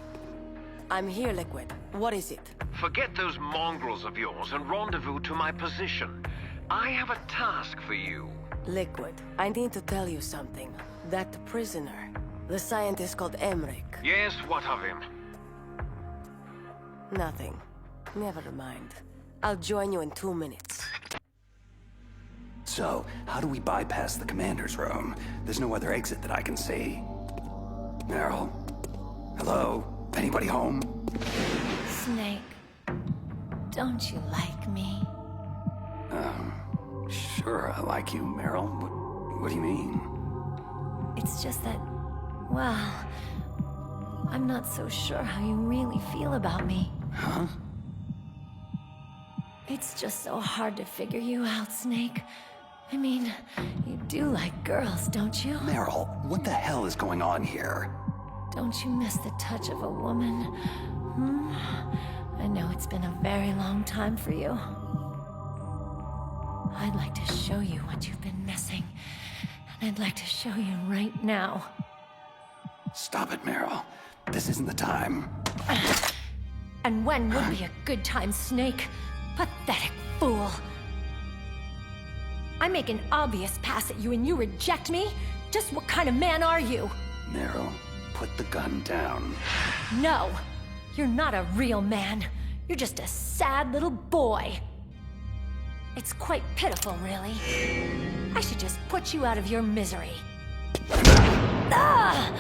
I'm here, Liquid. What is it? Forget those mongrels of yours and rendezvous to my position. I have a task for you. Liquid, I need to tell you something. That prisoner, the scientist called Emmerich. Yes, what of him? Nothing. Never mind. I'll join you in 2 minutes. So, how do we bypass the commander's room? There's no other exit that I can see. Meryl? Hello? Anybody home? Snake, don't you like me? Sure, I like you, Meryl. What do you mean? It's just that, well, I'm not so sure how you really feel about me. Huh? It's just so hard to figure you out, Snake. I mean, you do like girls, don't you? Meryl, what the hell is going on here? Don't you miss the touch of a woman? Hmm? I know it's been a very long time for you. I'd like to show you what you've been missing. And I'd like to show you right now. Stop it, Meryl. This isn't the time. And when would be a good time, Snake? Pathetic fool. I make an obvious pass at you and you reject me? Just what kind of man are you? Meryl, put the gun down. No! You're not a real man. You're just a sad little boy. It's quite pitiful, really. I should just put you out of your misery. Ah!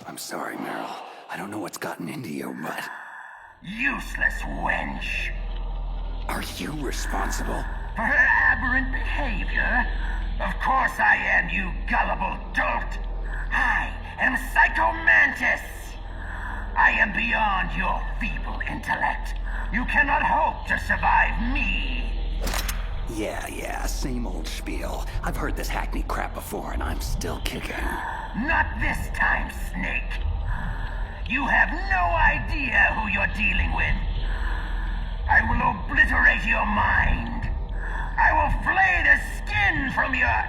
I'm sorry, Meryl. I don't know what's gotten into you, but... Useless wench. Are you responsible? For her aberrant behavior? Of course I am, you gullible dolt. I am Psycho Mantis. I am beyond your feeble intellect. You cannot hope to survive me. Yeah, same old spiel. I've heard this hackney crap before, and I'm still kicking. Not this time, Snake. You have no idea who you're dealing with. I will obliterate your mind. I will flay the skin from your...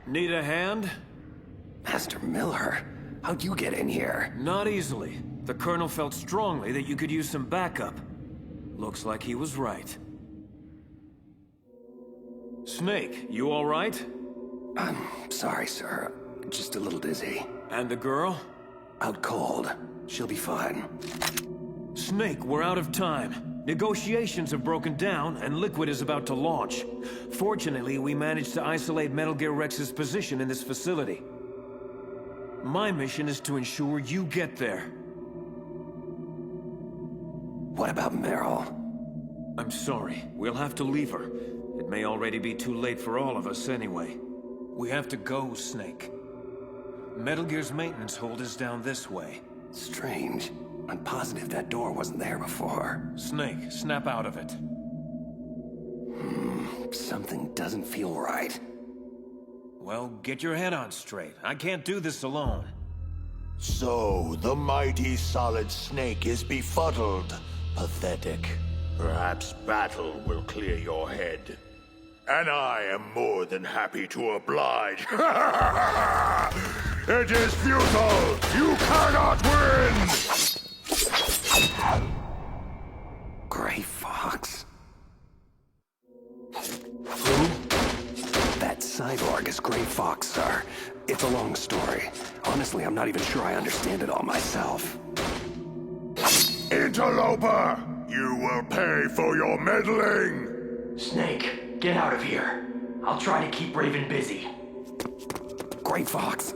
Need a hand? Master Miller, how'd you get in here? Not easily. The Colonel felt strongly that you could use some backup. Looks like he was right. Snake, you all right? I'm sorry, sir. Just a little dizzy. And the girl? Out cold. She'll be fine. Snake, we're out of time. Negotiations have broken down, and Liquid is about to launch. Fortunately, we managed to isolate Metal Gear Rex's position in this facility. My mission is to ensure you get there. What about Meryl? I'm sorry. We'll have to leave her. It may already be too late for all of us anyway. We have to go, Snake. Metal Gear's maintenance hold is down this way. Strange. I'm positive that door wasn't there before. Snake, snap out of it. Something doesn't feel right. Well, get your head on straight. I can't do this alone. So, the mighty Solid Snake is befuddled. Pathetic. Perhaps battle will clear your head. And I am more than happy to oblige. It is futile! You cannot win! Gray Fox? Who? That cyborg is Gray Fox, sir. It's a long story. Honestly, I'm not even sure I understand it all myself. Interloper! You will pay for your meddling! Snake, get out of here. I'll try to keep Raven busy. Gray Fox,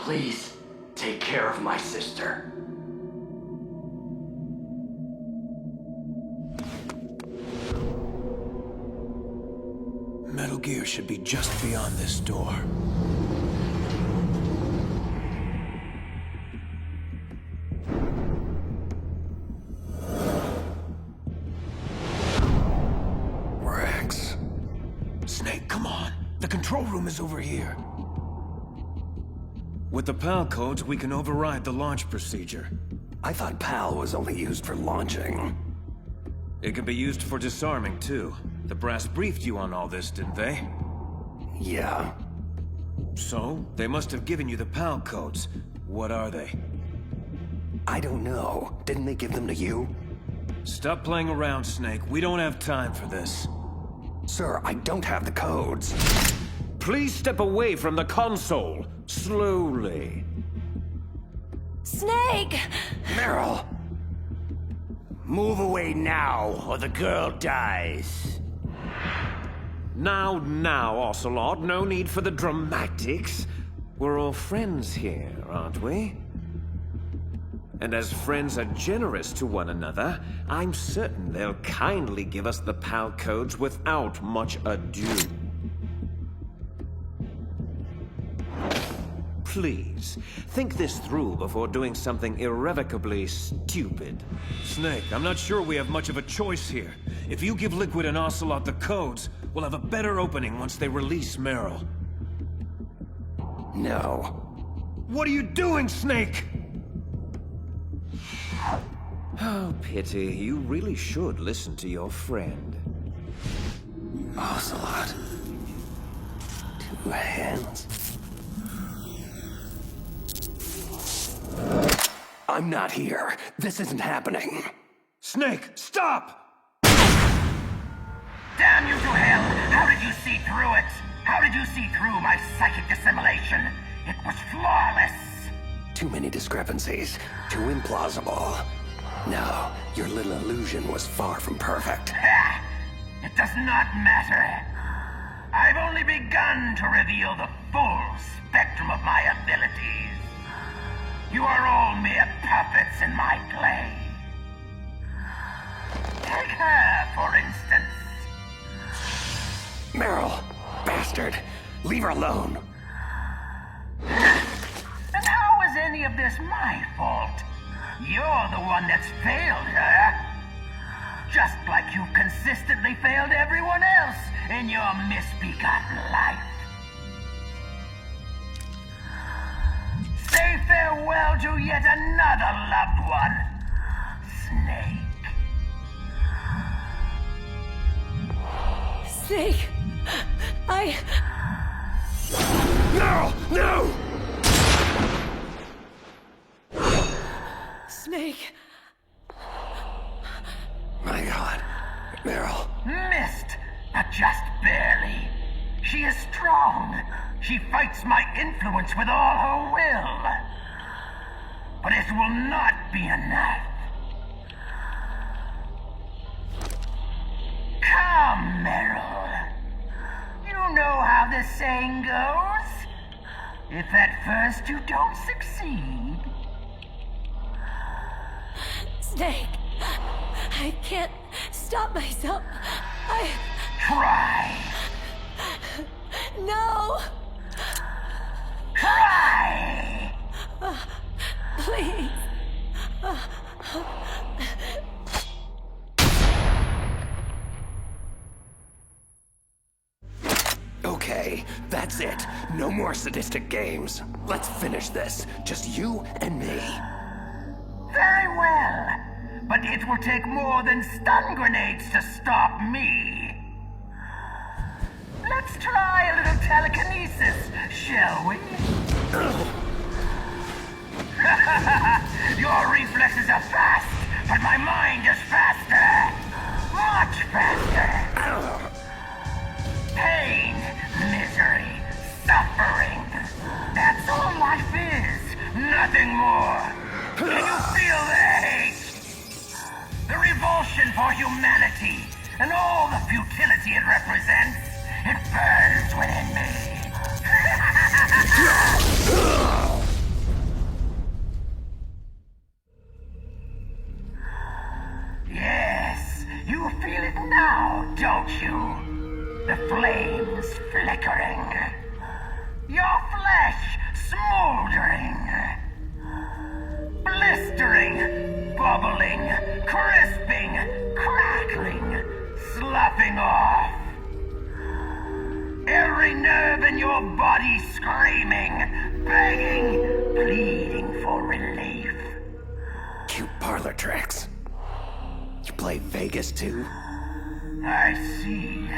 Please, take care of my sister. Metal Gear should be just beyond this door. Rex. Snake, come on. The control room is over here. With the PAL codes, we can override the launch procedure. I thought PAL was only used for launching. It can be used for disarming, too. The brass briefed you on all this, didn't they? Yeah. So, they must have given you the PAL codes. What are they? I don't know. Didn't they give them to you? Stop playing around, Snake. We don't have time for this. Sir, I don't have the codes. Please step away from the console. Slowly. Snake! Meryl! Move away now, or the girl dies. Now, Ocelot. No need for the dramatics. We're all friends here, aren't we? And as friends are generous to one another, I'm certain they'll kindly give us the PAL codes without much ado. Please, think this through before doing something irrevocably stupid. Snake, I'm not sure we have much of a choice here. If you give Liquid and Ocelot the codes, we'll have a better opening once they release Meryl. No. What are you doing, Snake? Oh, pity. You really should listen to your friend. Ocelot. 2 hands. I'm not here. This isn't happening. Snake, stop! Damn you to hell! How did you see through it? How did you see through my psychic assimilation? It was flawless! Too many discrepancies. Too implausible. No, your little illusion was far from perfect. Ha! It does not matter. I've only begun to reveal the full spectrum of my abilities. You are all mere puppets in my clay. Take her, for instance. Meryl, bastard, leave her alone. And how is any of this my fault? You're the one that's failed her. Just like you've consistently failed everyone else in your misbegotten life. Say farewell to yet another loved one, Snake. Snake! No! No! Snake! My God. Meryl. Missed, but just barely. She is strong. She fights my influence with all her will. But it will not be enough. Come, Meryl. You know how the saying goes. If at first you don't succeed... Snake! I can't stop myself. Try! No! Try! Please! Okay, that's it. No more sadistic games. Let's finish this. Just you and me. Very well. But it will take more than stun grenades to stop me. Let's try a little telekinesis, shall we? Your reflexes are fast, but my mind is faster. Much faster. Pain, misery, suffering. That's all life is. Nothing more. Can you feel the hate? The revulsion for humanity and all the futility it represents. It burns within me. Yes, you feel it now, don't you? The flames flickering. Your flesh smoldering. Blistering, bubbling, crisping, crackling, sloughing off. Every nerve in your body screaming, begging, pleading for relief. Cute parlor tricks. You play Vegas too? I see.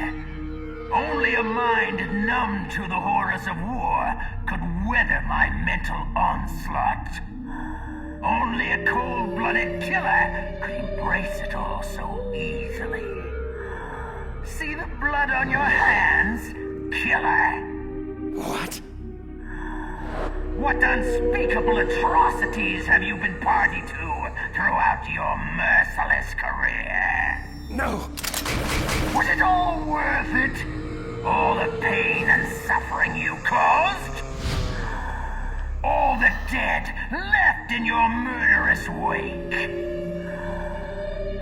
Only a mind numb to the horrors of war could weather my mental onslaught. Only a cold-blooded killer could embrace it all so easily. See the blood on your hands, killer? What? What unspeakable atrocities have you been party to throughout your merciless career? No! Was it all worth it? All the pain and suffering you caused? All the dead left in your murderous wake.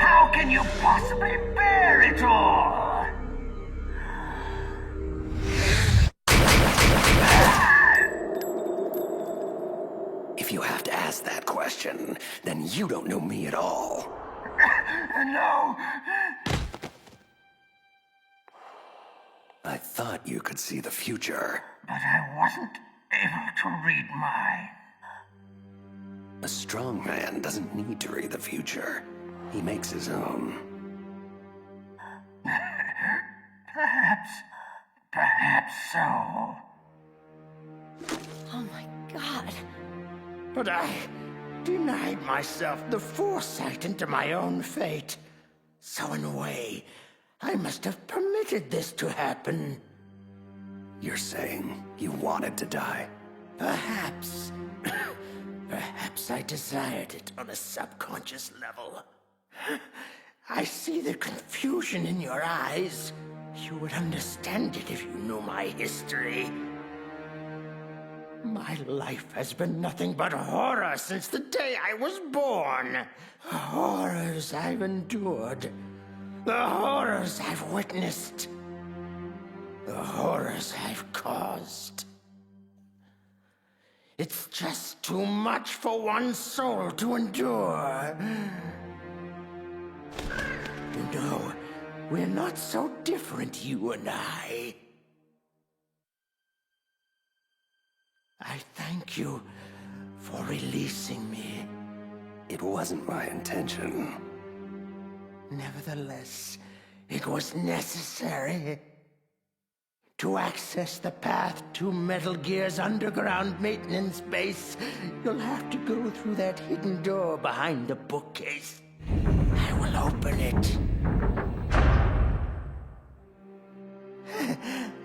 How can you possibly bear it all? If you have to ask that question, then you don't know me at all. No. I thought you could see the future. But I wasn't able to read mine. A strong man doesn't need to read the future. He makes his own. Perhaps so. Oh my god. But I denied myself the foresight into my own fate. So in a way, I must have permitted this to happen. You're saying you wanted to die? Perhaps. Perhaps I desired it on a subconscious level. I see the confusion in your eyes. You would understand it if you knew my history. My life has been nothing but horror since the day I was born. Horrors I've endured. The horrors I've witnessed. The horrors I've caused. It's just too much for one soul to endure. You know, we're not so different, you and I. I thank you for releasing me. It wasn't my intention. Nevertheless, it was necessary. To access the path to Metal Gear's underground maintenance base, you'll have to go through that hidden door behind the bookcase. I will open it.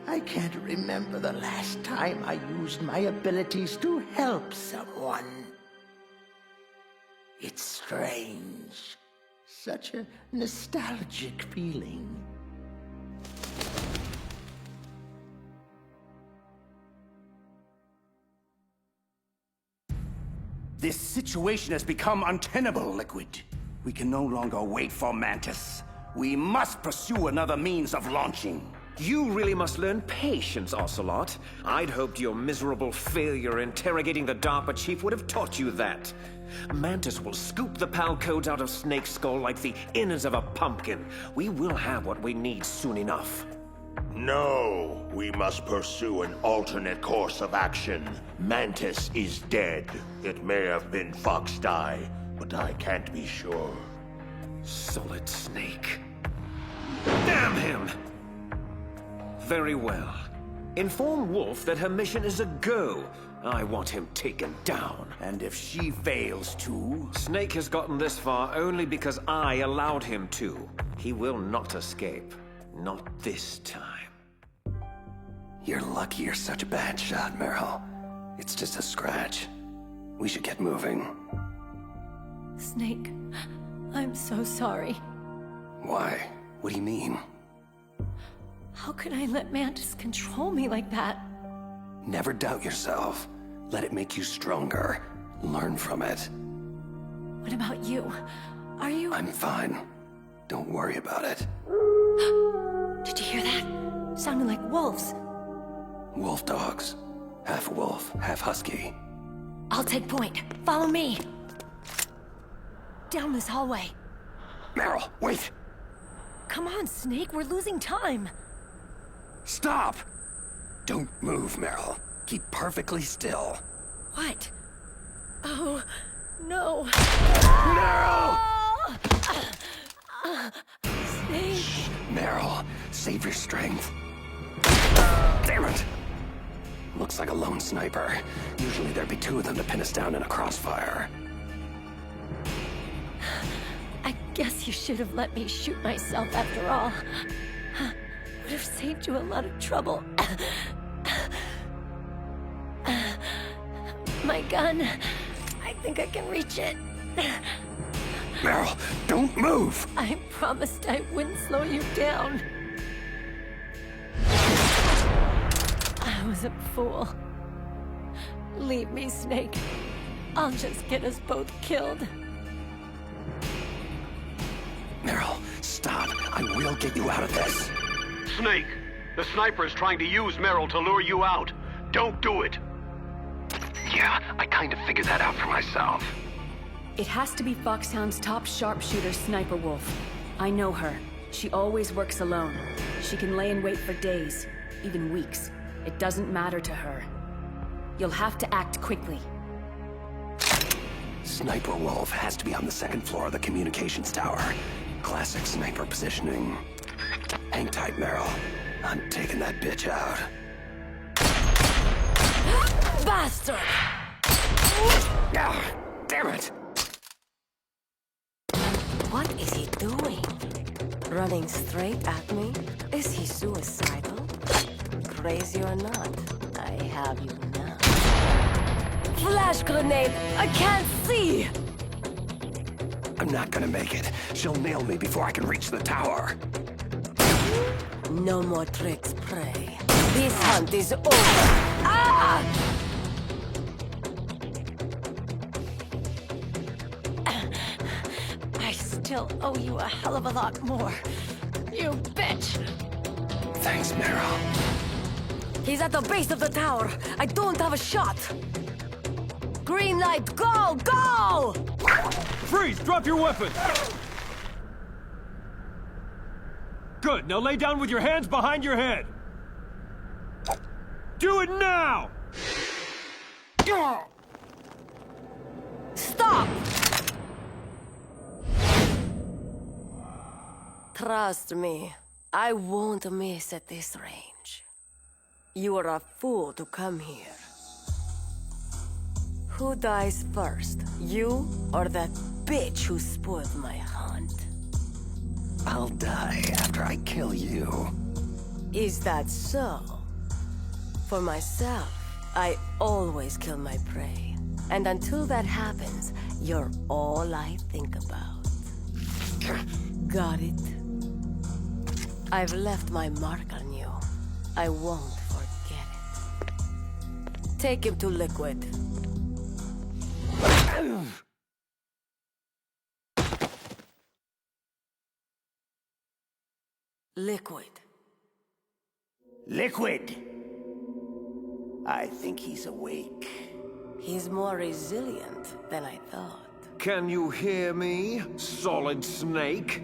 I can't remember the last time I used my abilities to help someone. It's strange. Such a nostalgic feeling. This situation has become untenable, Liquid. We can no longer wait for Mantis. We must pursue another means of launching. You really must learn patience, Ocelot. I'd hoped your miserable failure interrogating the DARPA chief would have taught you that. Mantis will scoop the PAL codes out of Snake's skull like the innards of a pumpkin. We will have what we need soon enough. No, we must pursue an alternate course of action. Mantis is dead. It may have been Fox Die, but I can't be sure. Solid Snake. Damn him! Very well. Inform Wolf that her mission is a go. I want him taken down. And if she fails to? Snake has gotten this far only because I allowed him to. He will not escape. Not this time. You're lucky you're such a bad shot, Meryl. It's just a scratch. We should get moving. Snake, I'm so sorry. Why? What do you mean? How could I let Mantis control me like that? Never doubt yourself. Let it make you stronger. Learn from it. What about you? Are you... I'm fine. Don't worry about it. Did you hear that? Sounded like wolves. Wolf dogs. Half wolf, half husky. I'll take point. Follow me. Down this hallway. Meryl, wait! Come on, Snake. We're losing time. Stop! Don't move, Meryl. Keep perfectly still. What? Oh, no. Meryl! Snake. Shh, Meryl, save your strength. Damn it! Looks like a lone sniper. Usually there'd be two of them to pin us down in a crossfire. I guess you should have let me shoot myself after all. Would have saved you a lot of trouble. My gun. I think I can reach it. Meryl, don't move! I promised I wouldn't slow you down. I was a fool. Leave me, Snake. I'll just get us both killed. Meryl, stop. I will get you out of this. Snake, the sniper is trying to use Meryl to lure you out. Don't do it. Yeah, I kind of figured that out for myself. It has to be Foxhound's top sharpshooter, Sniper Wolf. I know her. She always works alone. She can lay in wait for days, even weeks. It doesn't matter to her. You'll have to act quickly. Sniper Wolf has to be on the second floor of the communications tower. Classic sniper positioning. Hang tight, Meryl. I'm taking that bitch out. Bastard! Ah, damn it! What is he doing? Running straight at me? Is he suicidal? Crazy or not, I have you now. Flash grenade! I can't see! I'm not gonna make it. She'll nail me before I can reach the tower. No more tricks, prey. This hunt is over. Ah! I still owe you a hell of a lot more. You bitch! Thanks, Meryl. He's at the base of the tower. I don't have a shot. Green light, go! Go! Freeze! Drop your weapon! Good, now lay down with your hands behind your head! Do it now! Stop! Trust me, I won't miss at this range. You are a fool to come here. Who dies first, you or that bitch who spoiled my hunt? I'll die after I kill you. Is that so? For myself, I always kill my prey. And until that happens, you're all I think about. Got it? I've left my mark on you. I won't forget it. Take him to Liquid. Liquid. Liquid! I think he's awake. He's more resilient than I thought. Can you hear me, Solid Snake?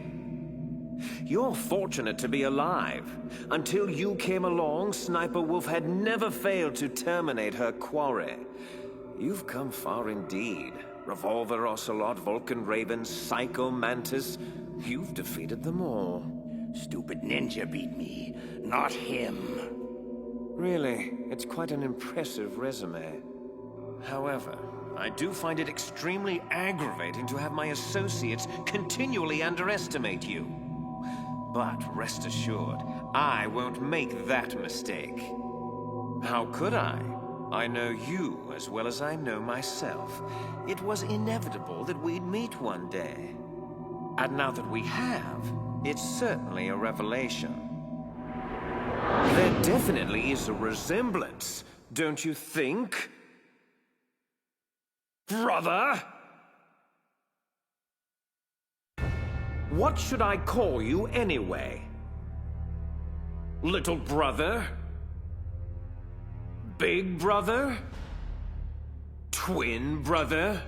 You're fortunate to be alive. Until you came along, Sniper Wolf had never failed to terminate her quarry. You've come far indeed. Revolver Ocelot, Vulcan Raven, Psycho Mantis. You've defeated them all. Stupid ninja beat me, not him. Really, it's quite an impressive resume. However, I do find it extremely aggravating to have my associates continually underestimate you. But rest assured, I won't make that mistake. How could I? I know you as well as I know myself. It was inevitable that we'd meet one day. And now that we have, it's certainly a revelation. There definitely is a resemblance, don't you think? Brother? What should I call you anyway? Little brother? Big brother? Twin brother?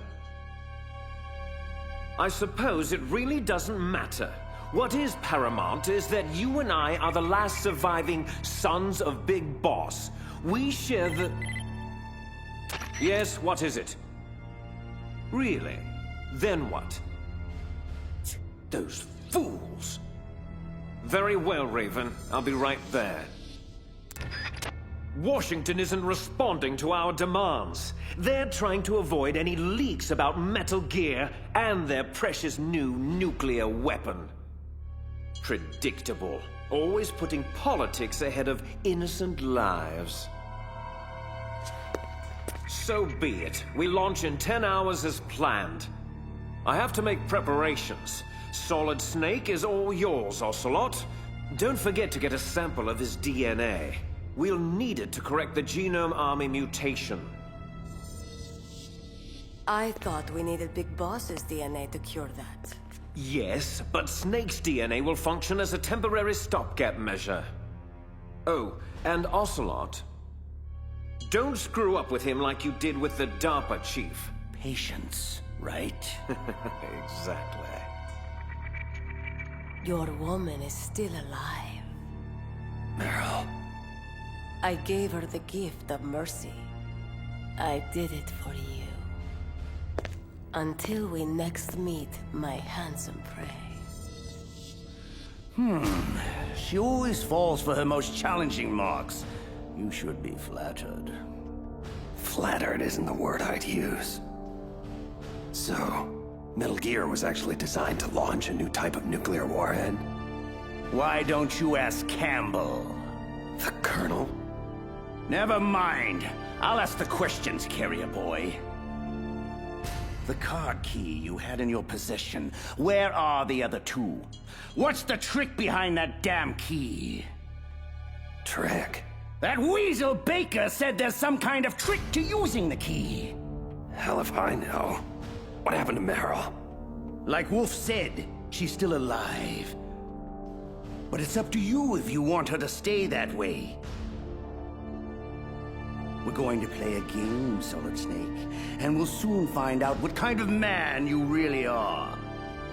I suppose it really doesn't matter. What is paramount is that you and I are the last surviving sons of Big Boss. We share the... Yes, what is it? Really? Then what? Those fools! Very well, Raven. I'll be right there. Washington isn't responding to our demands. They're trying to avoid any leaks about Metal Gear and their precious new nuclear weapon. Predictable. Always putting politics ahead of innocent lives. So be it. We launch in 10 hours as planned. I have to make preparations. Solid Snake is all yours, Ocelot. Don't forget to get a sample of his DNA. We'll need it to correct the Genome Army mutation. I thought we needed Big Boss's DNA to cure that. Yes, but Snake's DNA will function as a temporary stopgap measure. Oh, and Ocelot. Don't screw up with him like you did with the DARPA chief. Patience, right? Exactly. Your woman is still alive. Meryl. I gave her the gift of mercy. I did it for you. Until we next meet, my handsome prey. She always falls for her most challenging marks. You should be flattered. Flattered isn't the word I'd use. So, Metal Gear was actually designed to launch a new type of nuclear warhead? Why don't you ask Campbell? The Colonel? Never mind. I'll ask the questions, carrier boy. The card key you had in your possession, where are the other two? What's the trick behind that damn key? Trick? That weasel Baker said there's some kind of trick to using the key. Hell if I know. What happened to Meryl? Like Wolf said, she's still alive. But it's up to you if you want her to stay that way. We're going to play a game, Solid Snake, and we'll soon find out what kind of man you really are.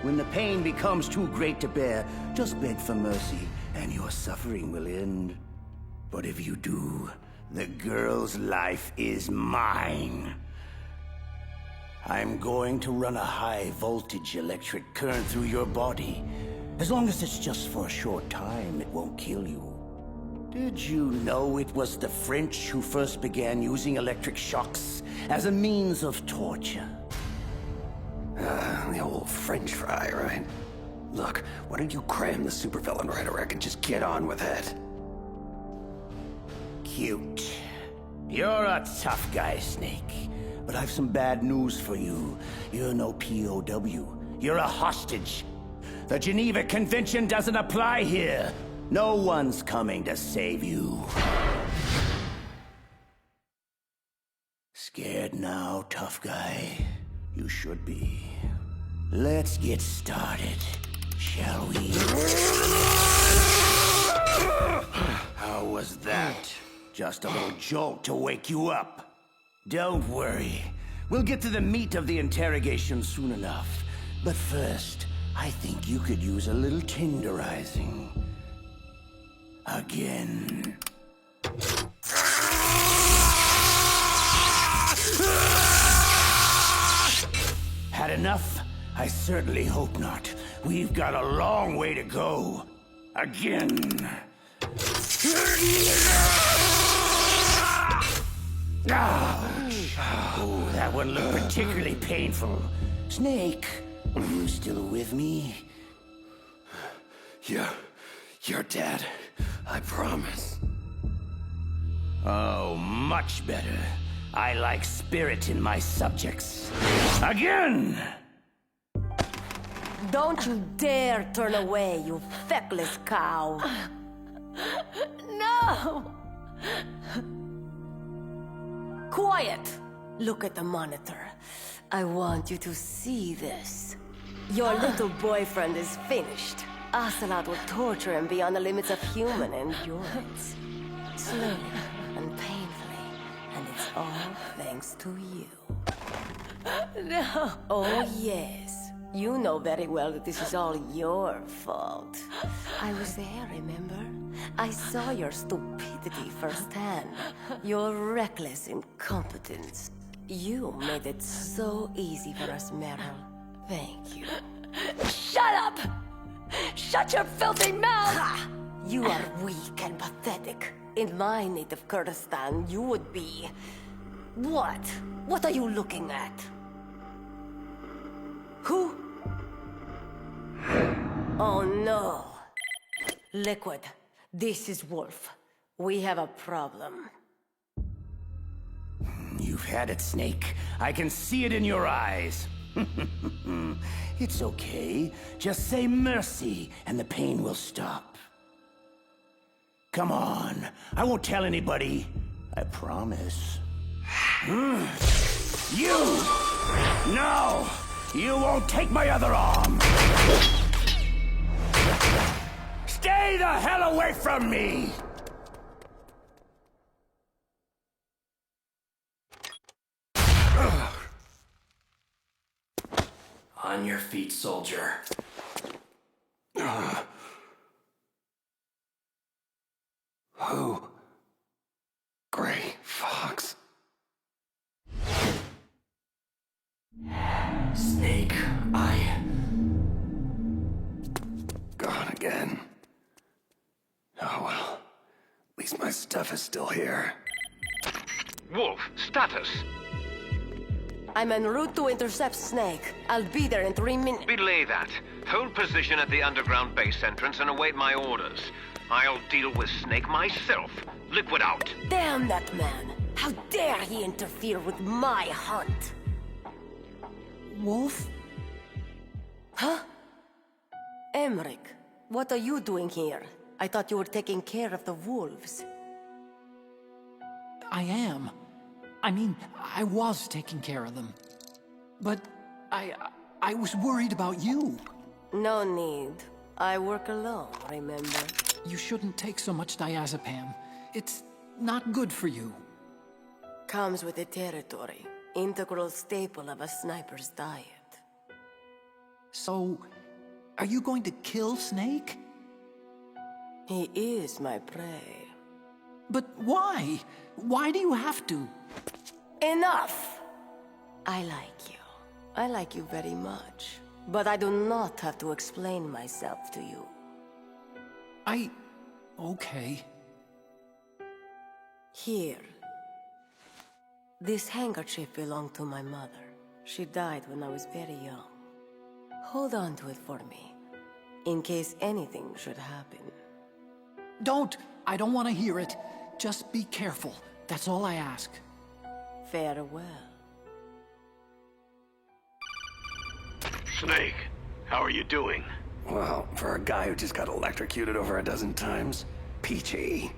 When the pain becomes too great to bear, just beg for mercy, and your suffering will end. But if you do, the girl's life is mine. I'm going to run a high-voltage electric current through your body. As long as it's just for a short time, it won't kill you. Did you know it was the French who first began using electric shocks as a means of torture? The old French fry, right? Look, why don't you cram the supervillain rhetoric and just get on with it? Cute. You're a tough guy, Snake. But I've some bad news for you. You're no POW. You're a hostage. The Geneva Convention doesn't apply here. No one's coming to save you. Scared now, tough guy? You should be. Let's get started, shall we? How was that? Just a little jolt to wake you up. Don't worry. We'll get to the meat of the interrogation soon enough. But first, I think you could use a little tenderizing. Again. Had enough? I certainly hope not. We've got a long way to go. Again. Oh, that one looked particularly painful. Snake, are you still with me? You're dead. I promise. Oh, much better. I like spirit in my subjects. Again! Don't you dare turn away, you feckless cow. No! Quiet! Look at the monitor. I want you to see this. Your little boyfriend is finished. Ocelot will torture him beyond the limits of human endurance. Slowly and painfully. And it's all thanks to you. No. Oh, yes. You know very well that this is all your fault. I was there, remember? I saw your stupidity firsthand. Your reckless incompetence. You made it so easy for us, Meryl. Thank you. Shut up! Shut your filthy mouth! Ha! You are weak and pathetic. In my native Kurdistan, you would be... What? What are you looking at? Who? Oh no. Liquid, this is Wolf. We have a problem. You've had it, Snake. I can see it in your eyes. It's okay. Just say mercy, and the pain will stop. Come on. I won't tell anybody. I promise. You! No! You won't take my other arm! Stay the hell away from me! On your feet, soldier. Who? Gray Fox. Snake, Gone again. Oh well. At least my stuff is still here. Wolf, status. I'm en route to intercept Snake. I'll be there in 3 minutes. Belay that. Hold position at the underground base entrance and await my orders. I'll deal with Snake myself. Liquid out. Damn that man! How dare he interfere with my hunt? Wolf? Huh? Emmerich, what are you doing here? I thought you were taking care of the wolves. I am. I mean, I was taking care of them. But I was worried about you. No need. I work alone, remember? You shouldn't take so much diazepam. It's not good for you. Comes with the territory. Integral staple of a sniper's diet. So, are you going to kill Snake? He is my prey. But why? Why do you have to? Enough! I like you. I like you very much. But I do not have to explain myself to you. Okay. Here. This handkerchief belonged to my mother. She died when I was very young. Hold on to it for me, in case anything should happen. Don't! I don't want to hear it. Just be careful. That's all I ask. Farewell. Snake, how are you doing? Well, for a guy who just got electrocuted over a dozen times, peachy.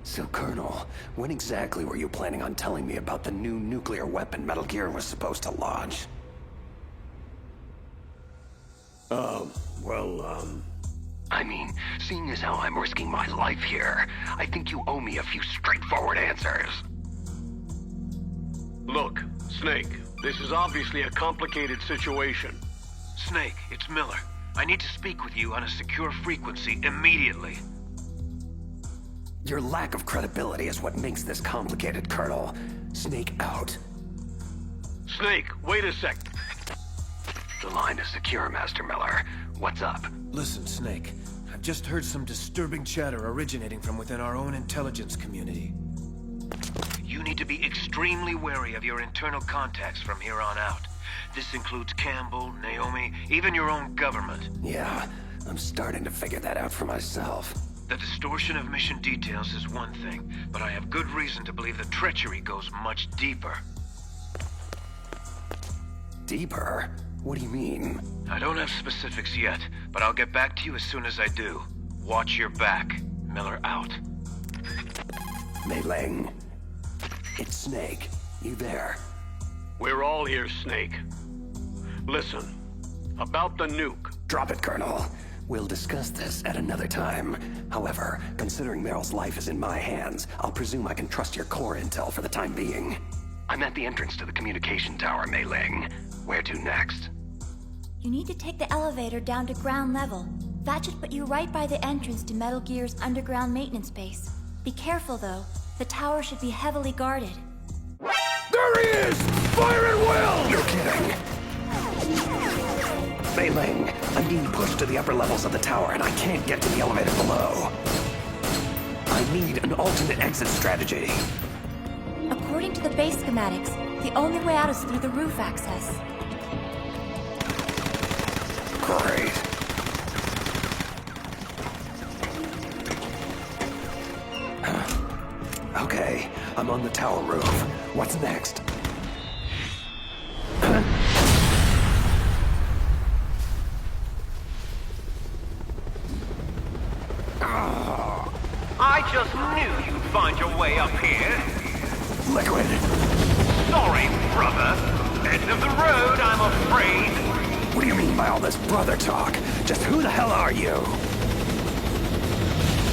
So, Colonel, when exactly were you planning on telling me about the new nuclear weapon Metal Gear was supposed to launch? I mean, seeing as how I'm risking my life here, I think you owe me a few straightforward answers. Look, Snake, this is obviously a complicated situation. Snake, it's Miller. I need to speak with you on a secure frequency immediately. Your lack of credibility is what makes this complicated, Colonel. Snake out. Snake, wait a sec. The line is secure, Master Miller. What's up? Listen, Snake. I've just heard some disturbing chatter originating from within our own intelligence community. You need to be extremely wary of your internal contacts from here on out. This includes Campbell, Naomi, even your own government. Yeah, I'm starting to figure that out for myself. The distortion of mission details is one thing, but I have good reason to believe the treachery goes much deeper. Deeper? What do you mean? I don't have specifics yet, but I'll get back to you as soon as I do. Watch your back. Miller out. Mei Ling. It's Snake. You there? We're all here, Snake. Listen, about the nuke. Drop it, Colonel. We'll discuss this at another time. However, considering Meryl's life is in my hands, I'll presume I can trust your core intel for the time being. I'm at the entrance to the communication tower, Mei Ling. Where to next? You need to take the elevator down to ground level. That should put you right by the entrance to Metal Gear's underground maintenance base. Be careful, though. The tower should be heavily guarded. There he is! Fire at will! You're kidding. Mei Ling, I'm being pushed to the upper levels of the tower and I can't get to the elevator below. I need an alternate exit strategy. According to the base schematics, the only way out is through the roof access. Great. Okay, I'm on the tower roof. What's next? I just knew you'd find your way up here. Liquid. Sorry, brother. End of the road, I'm afraid. What do you mean by all this brother talk? Just who the hell are you?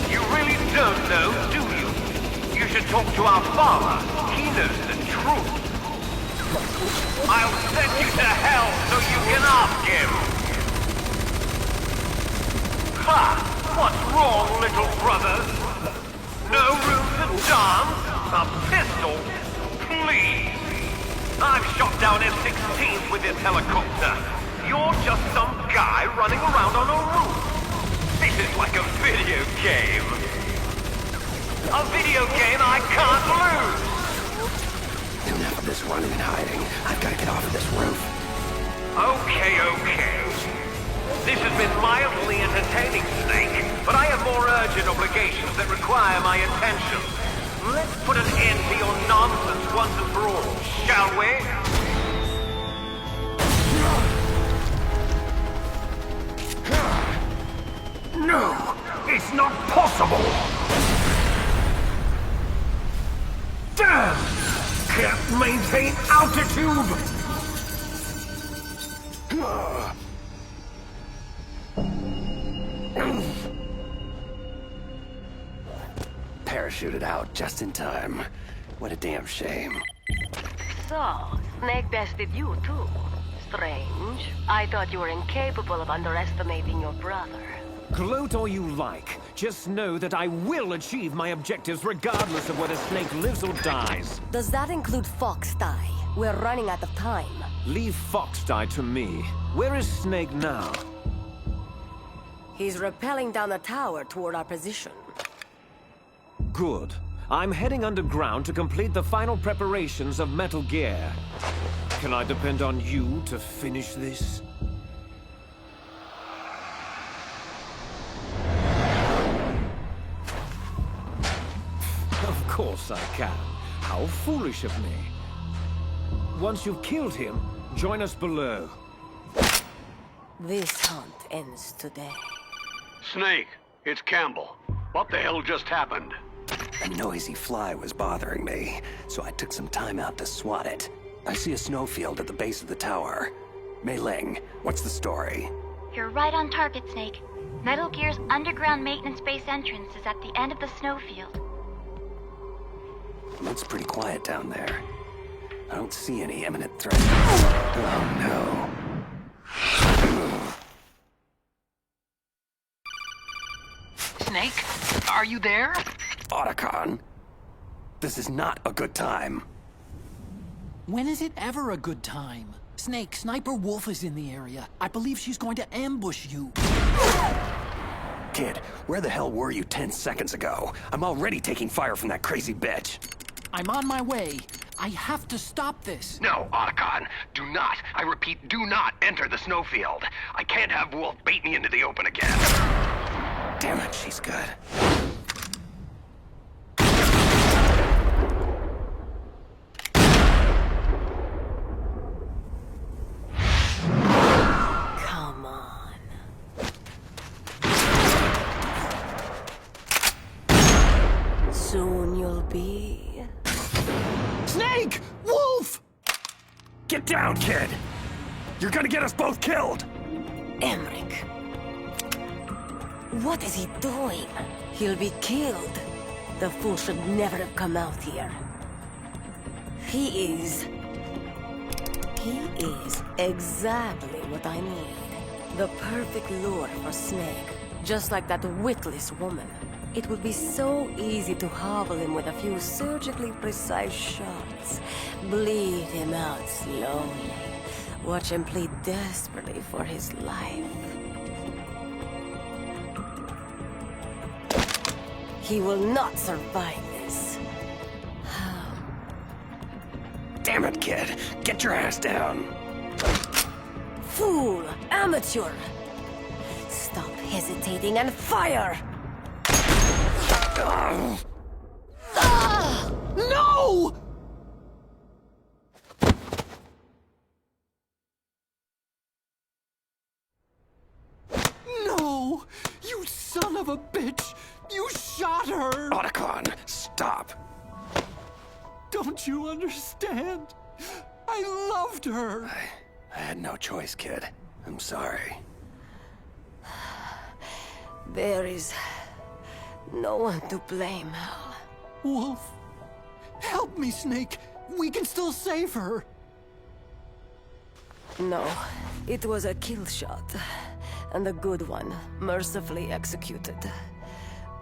You really don't know, do you? You should talk to our father. He knows the truth. I'll send you to hell so you can ask him. Ha! What's wrong, little brother? No room to dance? A pistol? Please! I've shot down F-16s with this helicopter. You're just some guy running around on a roof. This is like a video game. A video game I can't lose! Enough of this running and hiding. I've got to get off of this roof. Okay. This has been mildly entertaining, Snake, but I have more urgent obligations that require my attention. Let's put an end to your nonsense once and for all, shall we? No! It's not possible! Damn! Can't maintain altitude! Parachuted out just in time. What a damn shame. So, Snake bested you too. Strange. I thought you were incapable of underestimating your brother. Gloat all you like. Just know that I will achieve my objectives regardless of whether Snake lives or dies. Does that include Fox-Die? We're running out of time. Leave Fox-Die to me. Where is Snake now? He's rappelling down the tower toward our position. Good. I'm heading underground to complete the final preparations of Metal Gear. Can I depend on you to finish this? Of course I can. How foolish of me. Once you've killed him, join us below. This hunt ends today. Snake, it's Campbell. What the hell just happened? A noisy fly was bothering me, so I took some time out to swat it. I see a snowfield at the base of the tower. Mei Ling, what's the story? You're right on target, Snake. Metal Gear's underground maintenance base entrance is at the end of the snowfield. Looks pretty quiet down there. I don't see any imminent threat. Oh no. Snake, are you there? Otacon, this is not a good time. When is it ever a good time? Snake, Sniper Wolf is in the area. I believe she's going to ambush you. Kid, where the hell were you 10 seconds ago? I'm already taking fire from that crazy bitch. I'm on my way. I have to stop this. No, Otacon, do not, I repeat, do not enter the snowfield. I can't have Wolf bait me into the open again. Damn it, she's good. Come on. Soon you'll be... Snake! Wolf! Get down, kid! You're gonna get us both killed! Emmerich. What is he doing? He'll be killed. The fool should never have come out here. He is exactly what I need. The perfect lure for Snake. Just like that witless woman. It would be so easy to hobble him with a few surgically precise shots. Bleed him out slowly. Watch him plead desperately for his life. He will not survive this. Damn it, kid. Get your ass down. Fool! Amateur! Stop hesitating and fire! No! No! You son of a bitch! You shot her! Otacon, stop. Don't you understand? I I loved her! I had no choice, kid. I'm sorry. There is no one to blame, Hal. Wolf, help me, Snake. We can still save her. No, it was a kill shot. And a good one, mercifully executed.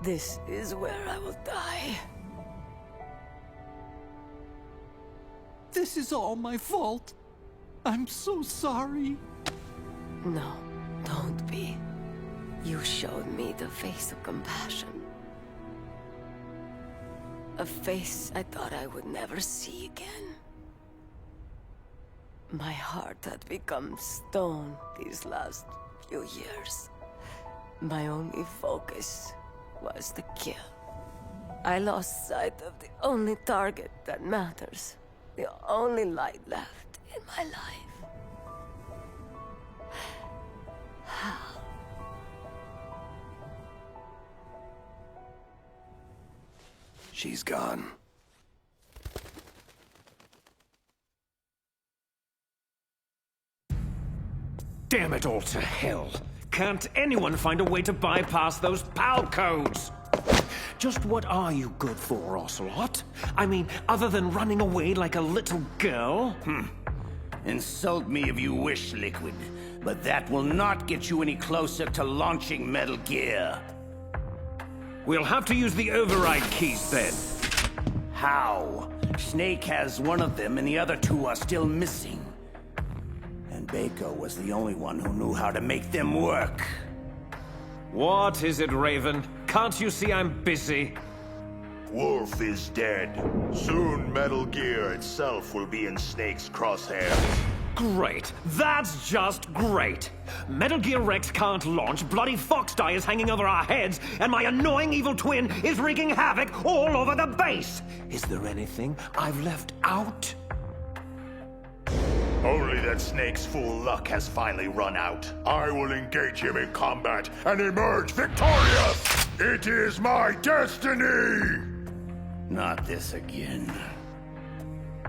This is where I will die. This is all my fault. I'm so sorry. No, don't be. You showed me the face of compassion. A face I thought I would never see again. My heart had become stone these last few years. My only focus was the kill. I lost sight of the only target that matters. The only light left in my life. Hal. She's gone. Damn it all to hell. Can't anyone find a way to bypass those PAL codes? Just what are you good for, Ocelot? I mean, other than running away like a little girl? Insult me if you wish, Liquid, but that will not get you any closer to launching Metal Gear. We'll have to use the override keys then. How? Snake has one of them and the other two are still missing. And Baker was the only one who knew how to make them work. What is it, Raven? Can't you see I'm busy? Wolf is dead. Soon Metal Gear itself will be in Snake's crosshairs. Great. That's just great. Metal Gear Rex can't launch, bloody Foxdie is hanging over our heads, and my annoying evil twin is wreaking havoc all over the base. Is there anything I've left out? Only that Snake's fool luck has finally run out. I will engage him in combat and emerge victorious! It is my destiny! Not this again.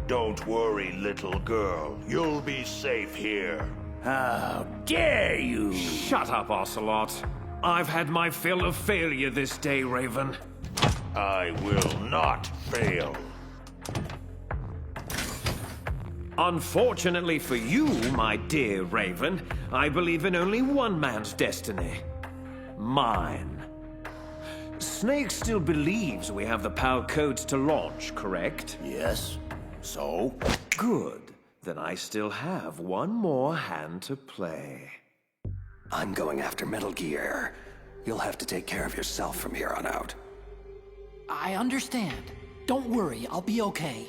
Don't worry, little girl. You'll be safe here. How dare you! Shut up, Ocelot. I've had my fill of failure this day, Raven. I will not fail. Unfortunately for you, my dear Raven, I believe in only one man's destiny. Mine. Snake still believes we have the PAL codes to launch, correct? Yes. So? Good. Then I still have one more hand to play. I'm going after Metal Gear. You'll have to take care of yourself from here on out. I understand. Don't worry, I'll be okay.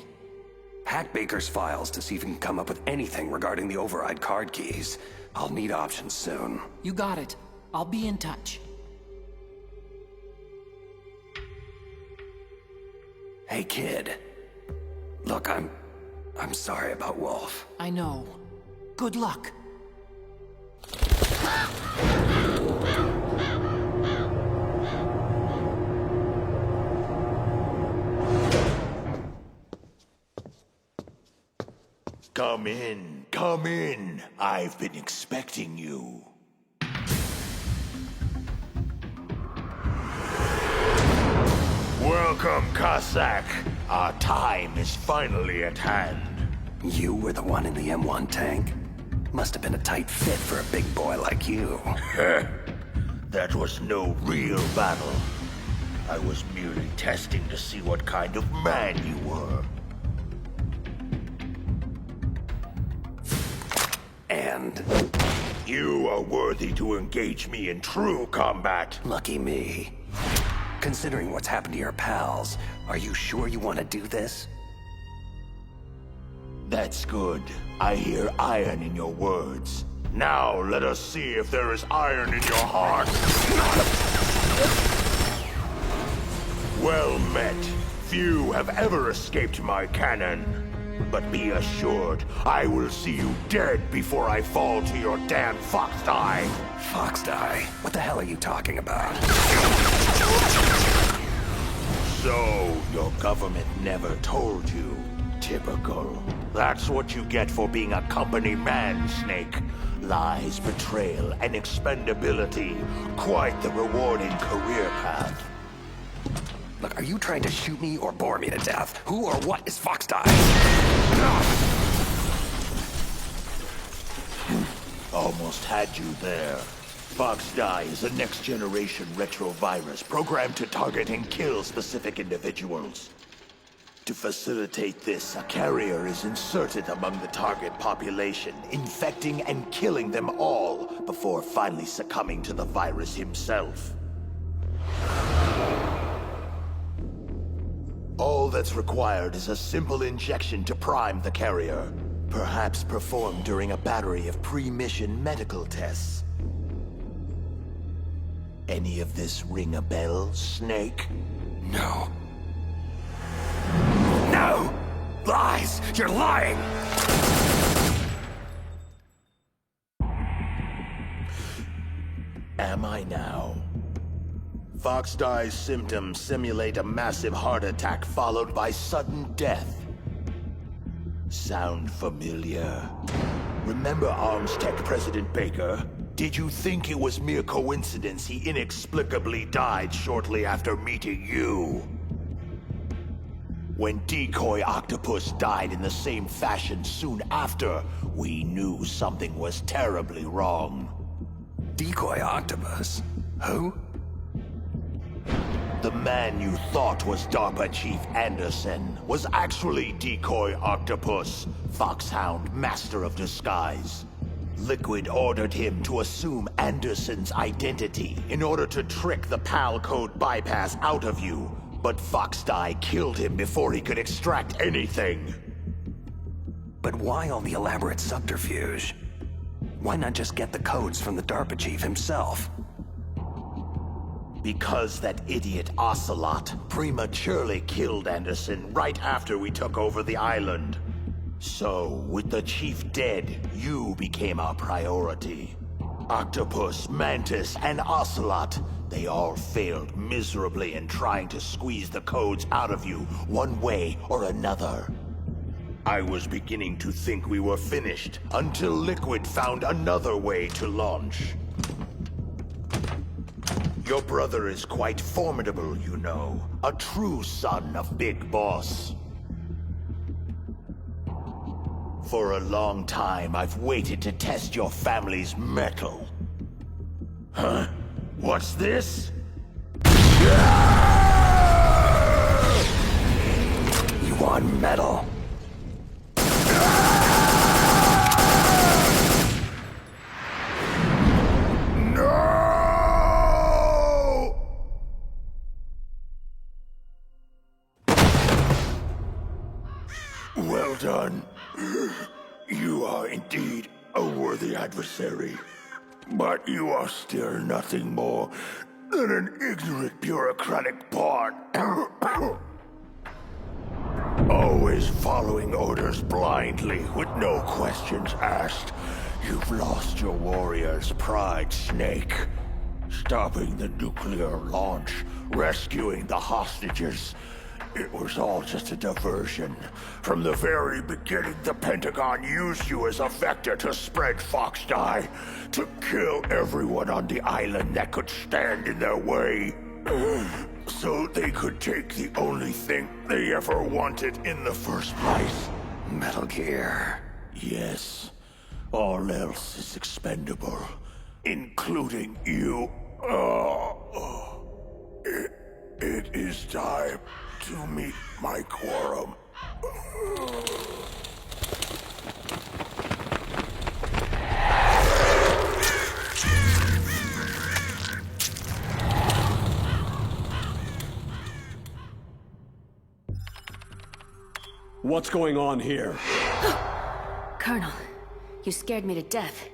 Hack Baker's files to see if you can come up with anything regarding the override card keys. I'll need options soon. You got it. I'll be in touch. Hey, kid. Look, I'm sorry about Wolf. I know. Good luck. Come in, come in. I've been expecting you. Welcome, Cossack. Our time is finally at hand. You were the one in the M1 tank? Must have been a tight fit for a big boy like you. That was no real battle. I was merely testing to see what kind of man you were. And you are worthy to engage me in true combat. Lucky me. Considering what's happened to your pals, are you sure you want to do this? That's good. I hear iron in your words. Now let us see if there is iron in your heart. Well met. Few have ever escaped my cannon. But be assured, I will see you dead before I fall to your damn Foxdie. Foxdie? What the hell are you talking about? So, your government never told you. Typical. That's what you get for being a company man, Snake. Lies, betrayal, and expendability. Quite the rewarding career path. Look, are you trying to shoot me or bore me to death? Who or what is Foxdie? Almost had you there. Foxdie is a next-generation retrovirus programmed to target and kill specific individuals. To facilitate this, a carrier is inserted among the target population, infecting and killing them all before finally succumbing to the virus himself. All that's required is a simple injection to prime the carrier, perhaps performed during a battery of pre-mission medical tests. Any of this ring a bell, Snake? No. No! Lies! You're lying! Am I now? Foxdie's symptoms simulate a massive heart attack followed by sudden death. Sound familiar? Remember Armstech President Baker? Did you think it was mere coincidence he inexplicably died shortly after meeting you? When Decoy Octopus died in the same fashion soon after, we knew something was terribly wrong. Decoy Octopus? Who? The man you thought was DARPA Chief Anderson was actually Decoy Octopus, Foxhound Master of Disguise. Liquid ordered him to assume Anderson's identity in order to trick the PAL code bypass out of you, but Foxdie killed him before he could extract anything. But why all the elaborate subterfuge? Why not just get the codes from the DARPA chief himself? Because that idiot Ocelot prematurely killed Anderson right after we took over the island. So, with the chief dead, you became our priority. Octopus, Mantis, and Ocelot, they all failed miserably in trying to squeeze the codes out of you one way or another. I was beginning to think we were finished until Liquid found another way to launch. Your brother is quite formidable, you know. A true son of Big Boss. For a long time, I've waited to test your family's mettle. Huh? What's this? You want metal? Well done. You are indeed a worthy adversary. But you are still nothing more than an ignorant bureaucratic pawn. Always following orders blindly with no questions asked. You've lost your warrior's pride, Snake. Stopping the nuclear launch, rescuing the hostages. It was all just a diversion. From the very beginning, the Pentagon used you as a vector to spread Foxdie, to kill everyone on the island that could stand in their way. So they could take the only thing they ever wanted in the first place. Metal Gear. Yes. All else is expendable, including you. It is time to meet my quorum. What's going on here? Colonel, you scared me to death.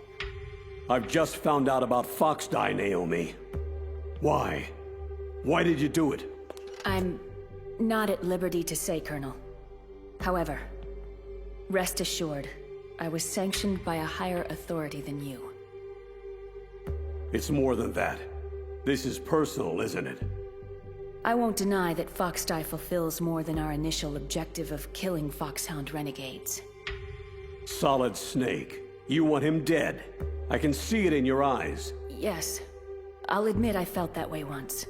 I've just found out about Foxdie, Naomi. Why? Why did you do it? I'm not at liberty to say, Colonel. However, rest assured, I was sanctioned by a higher authority than you. It's more than that. This is personal, isn't it? I won't deny that Fox-Die fulfills more than our initial objective of killing Foxhound renegades. Solid Snake. You want him dead. I can see it in your eyes. Yes. I'll admit I felt that way once.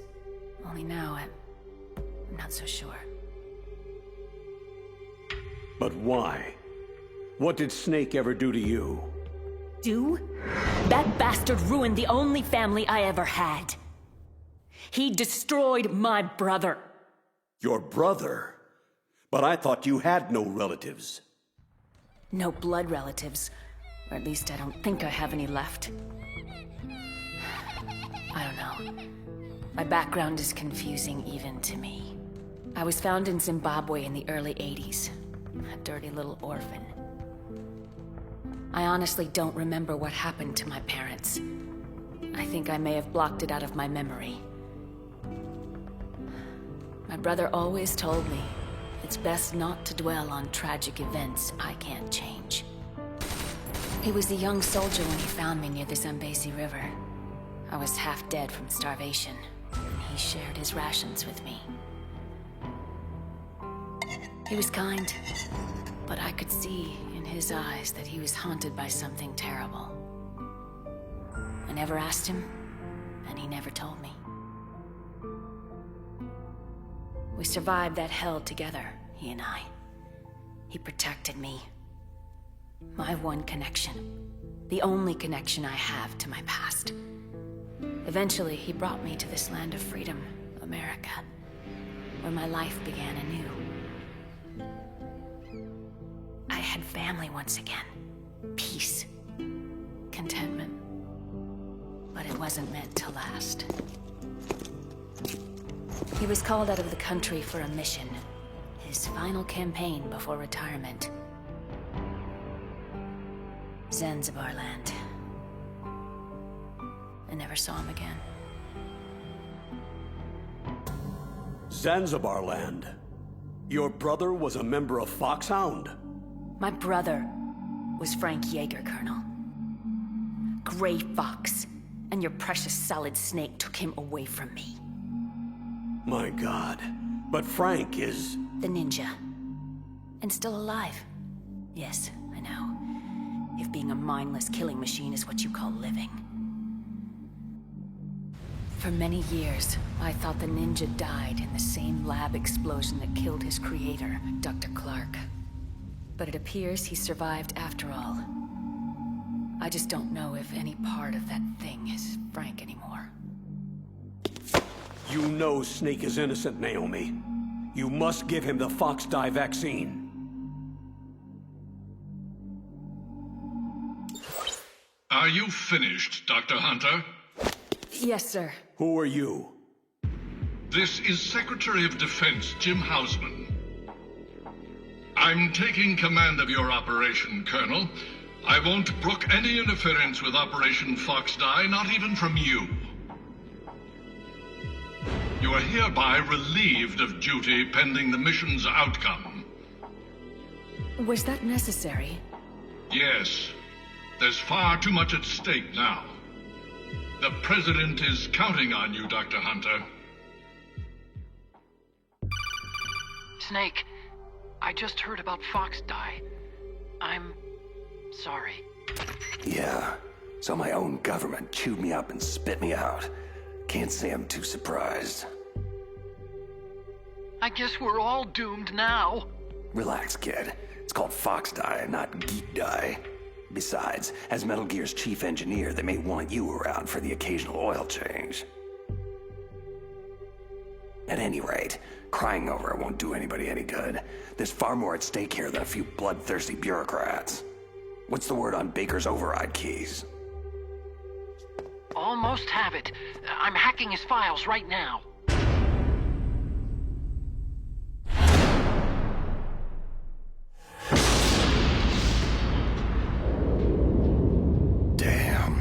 Only now I'm not so sure. But why? What did Snake ever do to you? Do? That bastard ruined the only family I ever had. He destroyed my brother. Your brother? But I thought you had no relatives. No blood relatives. Or at least I don't think I have any left. I don't know. My background is confusing even to me. I was found in Zimbabwe in the early 80s. A dirty little orphan. I honestly don't remember what happened to my parents. I think I may have blocked it out of my memory. My brother always told me it's best not to dwell on tragic events I can't change. He was a young soldier when he found me near the Zambezi River. I was half dead from starvation, and he shared his rations with me. He was kind, but I could see in his eyes that he was haunted by something terrible. I never asked him, and he never told me. We survived that hell together, he and I. He protected me. My one connection. The only connection I have to my past. Eventually, he brought me to this land of freedom, America, where my life began anew. I had family once again. Peace. Contentment. But it wasn't meant to last. He was called out of the country for a mission. His final campaign before retirement. Zanzibar land. I never saw him again. Zanzibar land? Your brother was a member of Foxhound? My brother was Frank Yeager, Colonel. Gray Fox, and your precious Solid Snake took him away from me. My God, but Frank is... The ninja. And still alive. Yes, I know. If being a mindless killing machine is what you call living. For many years, I thought the ninja died in the same lab explosion that killed his creator, Dr. Clark. But it appears he survived after all. I just don't know if any part of that thing is Frank anymore. You know Snake is innocent, Naomi. You must give him the Fox-Die vaccine. Are you finished, Dr. Hunter? Yes, sir. Who are you? This is Secretary of Defense Jim Hausman. I'm taking command of your operation, Colonel. I won't brook any interference with Operation Fox-Die, not even from you. You are hereby relieved of duty pending the mission's outcome. Was that necessary? Yes. There's far too much at stake now. The President is counting on you, Dr. Hunter. Snake, I just heard about Fox-Die. I'm sorry. Yeah, so my own government chewed me up and spit me out. Can't say I'm too surprised. I guess we're all doomed now. Relax, kid. It's called Fox-Die, not Geek-Die. Besides, as Metal Gear's chief engineer, they may want you around for the occasional oil change. At any rate, crying over it won't do anybody any good. There's far more at stake here than a few bloodthirsty bureaucrats. What's the word on Baker's override keys? Almost have it. I'm hacking his files right now. Damn.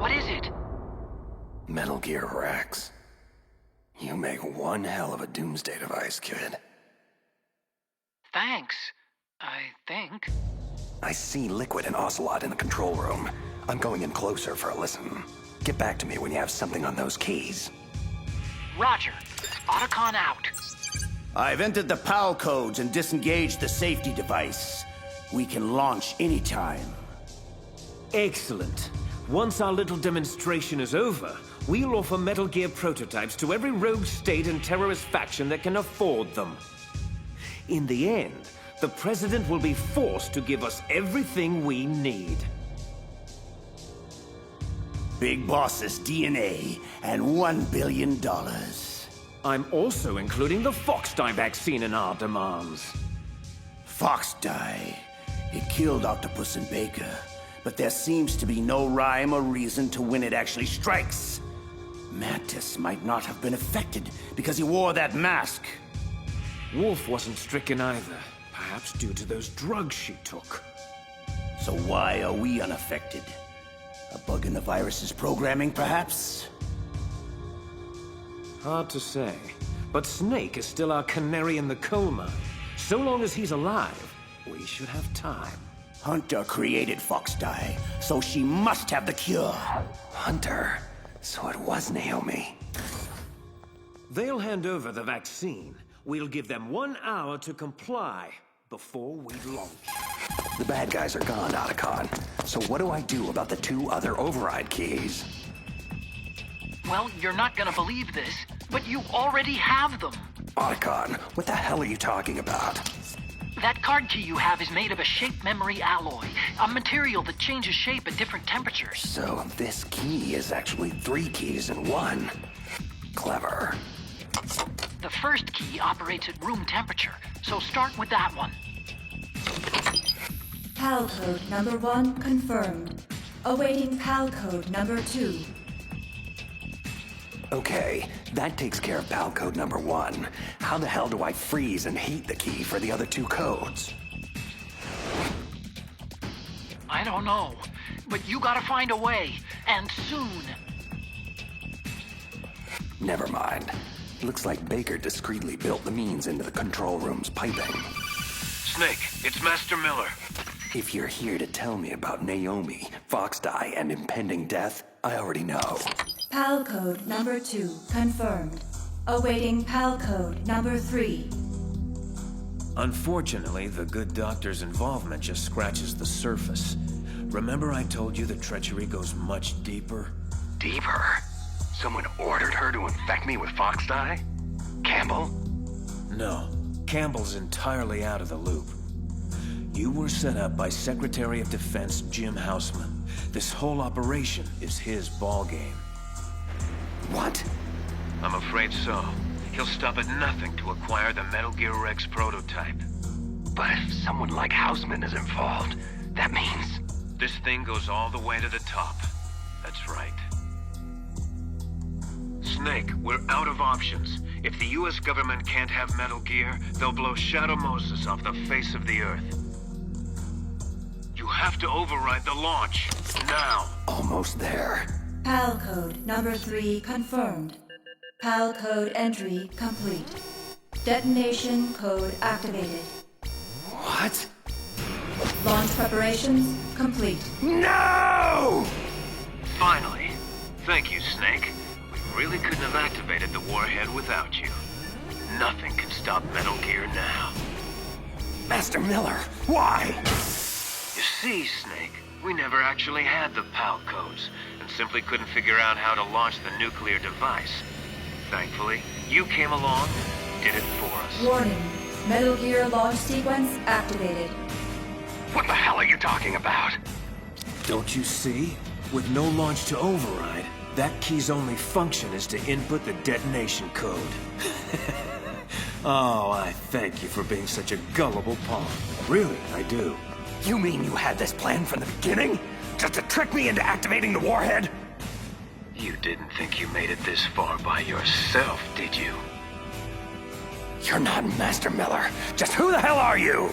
What is it? Metal Gear Rex. You make one hell of a doomsday device, kid. Thanks, I think. I see Liquid and Ocelot in the control room. I'm going in closer for a listen. Get back to me when you have something on those keys. Roger. Otacon out. I've entered the PAL codes and disengaged the safety device. We can launch anytime. Excellent. Once our little demonstration is over, we'll offer Metal Gear prototypes to every rogue state and terrorist faction that can afford them. In the end, the President will be forced to give us everything we need. Big Boss's DNA and $1 billion. I'm also including the Fox-Die vaccine in our demands. Fox-Die. It killed Octopus and Baker, but there seems to be no rhyme or reason to when it actually strikes. Mantis might not have been affected because he wore that mask. Wolf wasn't stricken either, perhaps due to those drugs she took. So why are we unaffected? A bug in the virus's programming, perhaps? Hard to say, but Snake is still our canary in the coal mine. So long as he's alive, we should have time. Hunter created Fox-Die, so she must have the cure. Hunter? So it was Naomi. They'll hand over the vaccine. We'll give them 1 hour to comply before we launch. The bad guys are gone, Otacon. So what do I do about the 2 other override keys? Well, you're not gonna believe this, but you already have them. Otacon, what the hell are you talking about? That card key you have is made of a shape memory alloy, a material that changes shape at different temperatures. So this key is actually 3 keys in one. Clever. The first key operates at room temperature, so start with that one. PAL code number 1 confirmed. Awaiting PAL code number 2. Okay, that takes care of PAL code number 1. How the hell do I freeze and heat the key for the other 2 codes? I don't know, but you gotta find a way, and soon. Never mind. Looks like Baker discreetly built the means into the control room's piping. Snake, it's Master Miller. If you're here to tell me about Naomi, Fox-Die, and impending death, I already know. PAL code number 2 confirmed. Awaiting PAL code number 3. Unfortunately, the good doctor's involvement just scratches the surface. Remember I told you the treachery goes much deeper? Deeper? Someone ordered her to infect me with Fox-Die? Campbell? No. Campbell's entirely out of the loop. You were set up by Secretary of Defense Jim Houseman. This whole operation is his ballgame. What? I'm afraid so. He'll stop at nothing to acquire the Metal Gear Rex prototype. But if someone like Houseman is involved, that means... This thing goes all the way to the top. That's right. Snake, we're out of options. If the US government can't have Metal Gear, they'll blow Shadow Moses off the face of the Earth. You have to override the launch. Now. Almost there. PAL code number 3 confirmed. PAL code entry complete. Detonation code activated. What? Launch preparations complete. No! Finally. Thank you, Snake. We really couldn't have activated the warhead without you. Nothing can stop Metal Gear now. Master Miller, why? You see, Snake, we never actually had the PAL codes, and simply couldn't figure out how to launch the nuclear device. Thankfully, you came along, did it for us. Warning. Metal Gear launch sequence activated. What the hell are you talking about? Don't you see? With no launch to override, that key's only function is to input the detonation code. Oh, I thank you for being such a gullible pawn. Really, I do. You mean you had this plan from the beginning? Just to trick me into activating the warhead? You didn't think you made it this far by yourself, did you? You're not Master Miller. Just who the hell are you?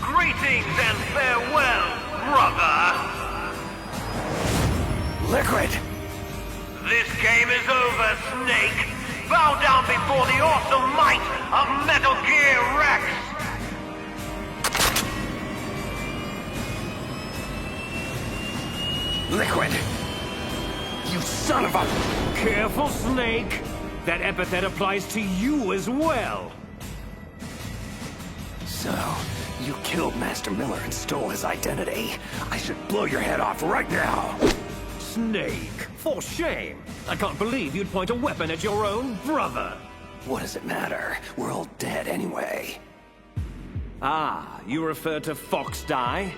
Greetings and farewell, brother! Liquid! This game is over, Snake! Bow down before the awesome might of Metal Gear Rex! Liquid! You son of a... Careful! beautiful snake! That epithet applies to you as well! So, you killed Master Miller and stole his identity. I should blow your head off right now! Snake, for shame! I can't believe you'd point a weapon at your own brother! What does it matter? We're all dead anyway. Ah, you refer to Fox Die?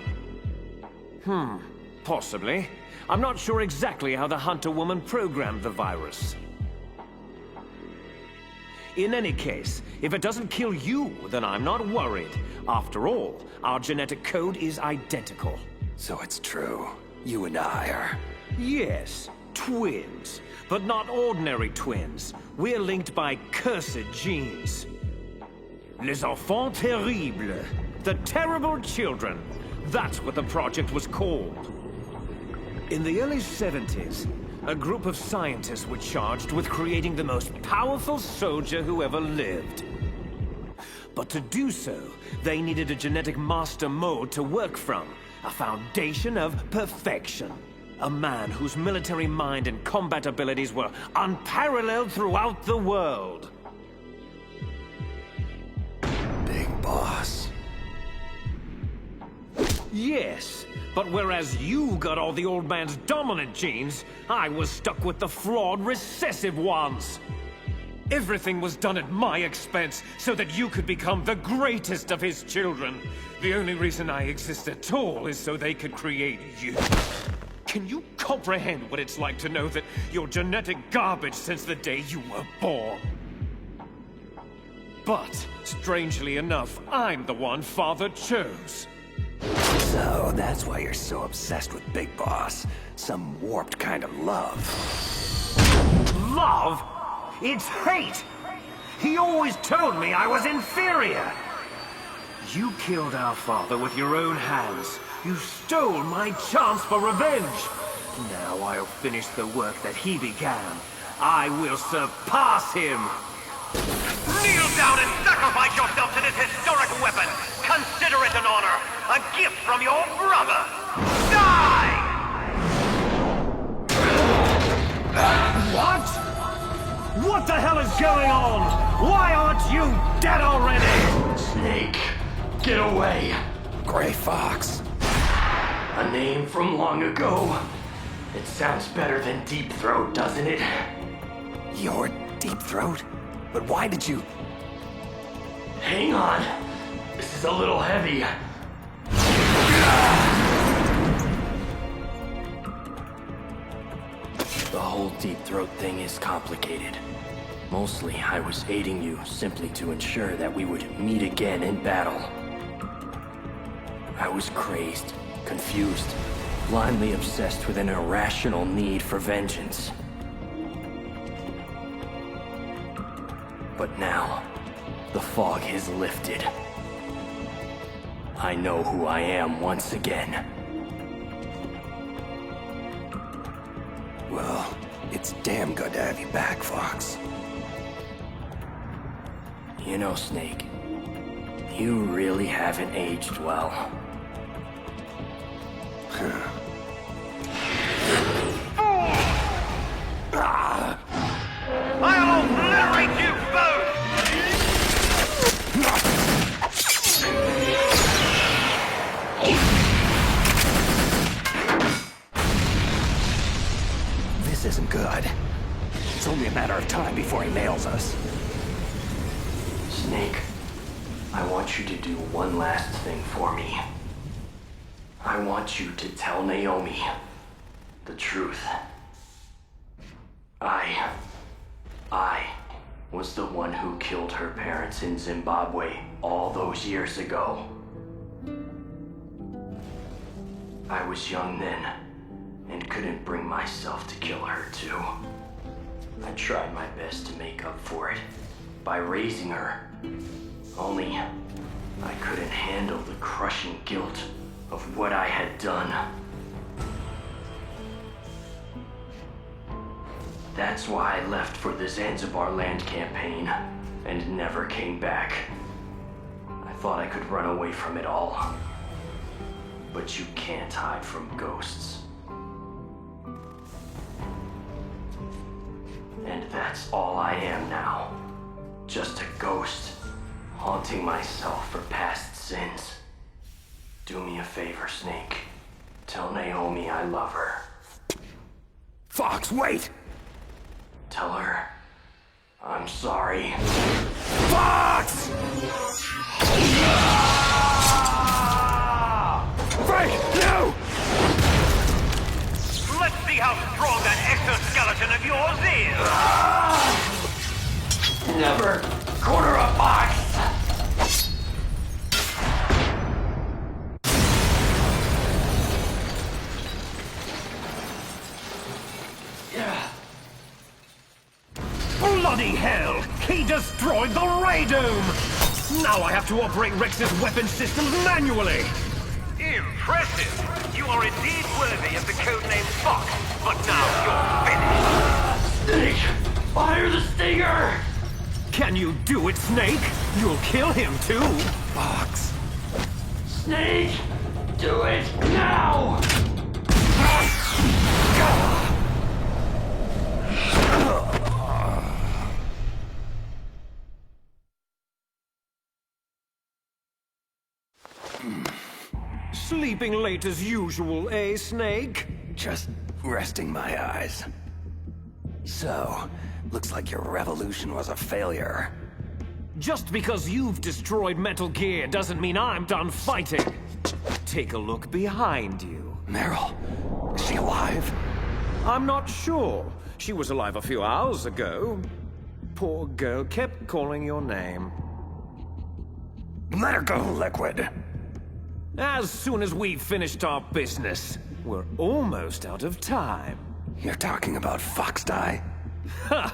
Possibly. I'm not sure exactly how the Hunter woman programmed the virus. In any case, if it doesn't kill you, then I'm not worried. After all, our genetic code is identical. So it's true. You and I are... Yes, twins. But not ordinary twins. We're linked by cursed genes. Les enfants terribles. The terrible children. That's what the project was called. In the early 70s, a group of scientists were charged with creating the most powerful soldier who ever lived. But to do so, they needed a genetic master mold to work from, a foundation of perfection. A man whose military mind and combat abilities were unparalleled throughout the world. Big Boss. Yes, but whereas you got all the old man's dominant genes, I was stuck with the flawed recessive ones. Everything was done at my expense so that you could become the greatest of his children. The only reason I exist at all is so they could create you. Can you comprehend what it's like to know that you're genetic garbage since the day you were born? But, strangely enough, I'm the one Father chose. So, that's why you're so obsessed with Big Boss. Some warped kind of love. Love? It's hate! He always told me I was inferior! You killed our father with your own hands. You stole my chance for revenge. Now I'll finish the work that he began. I will surpass him! Kneel down and sacrifice yourself to this historic weapon! Consider it an honor! A gift from your brother! Die! What? What the hell is going on? Why aren't you dead already? Snake, get away! Gray Fox. A name from long ago. It sounds better than Deep Throat, doesn't it? You're Deep Throat? But why did you... Hang on. This is a little heavy. The whole Deep Throat thing is complicated. Mostly, I was aiding you simply to ensure that we would meet again in battle. I was crazed, confused, blindly obsessed with an irrational need for vengeance. But now, the fog has lifted. I know who I am once again. Well, it's damn good to have you back, Fox. You know, Snake, you really haven't aged well. I'll obliterate you both! This isn't good. It's only a matter of time before he nails us. Snake, I want you to do one last thing for me. I want you to tell Naomi the truth. I was the one who killed her parents in Zimbabwe all those years ago. I was young then, and couldn't bring myself to kill her too. I tried my best to make up for it by raising her. Only, I couldn't handle the crushing guilt of what I had done. That's why I left for the Zanzibar land campaign and never came back. I thought I could run away from it all. But you can't hide from ghosts. And that's all I am now. Just a ghost, haunting myself for past sins. Do me a favor, Snake. Tell Naomi I love her. Fox, wait! Tell her I'm sorry. Fox! Frank, no! Let's see how strong that exoskeleton of yours is! Never corner a fox! Bloody hell! He destroyed the Ray Dome! Now I have to operate Rex's weapon systems manually! Impressive! You are indeed worthy of the codename Fox, but now you're finished! Snake! Fire the stinger! Can you do it, Snake? You'll kill him too! Fox! Snake! Do it now! Sleeping late as usual, eh, Snake? Just resting my eyes. So, looks like your revolution was a failure. Just because you've destroyed Metal Gear doesn't mean I'm done fighting. Take a look behind you. Meryl, is she alive? I'm not sure. She was alive a few hours ago. Poor girl kept calling your name. Let her go, Liquid. As soon as we've finished our business, we're almost out of time. You're talking about Foxdie? Ha!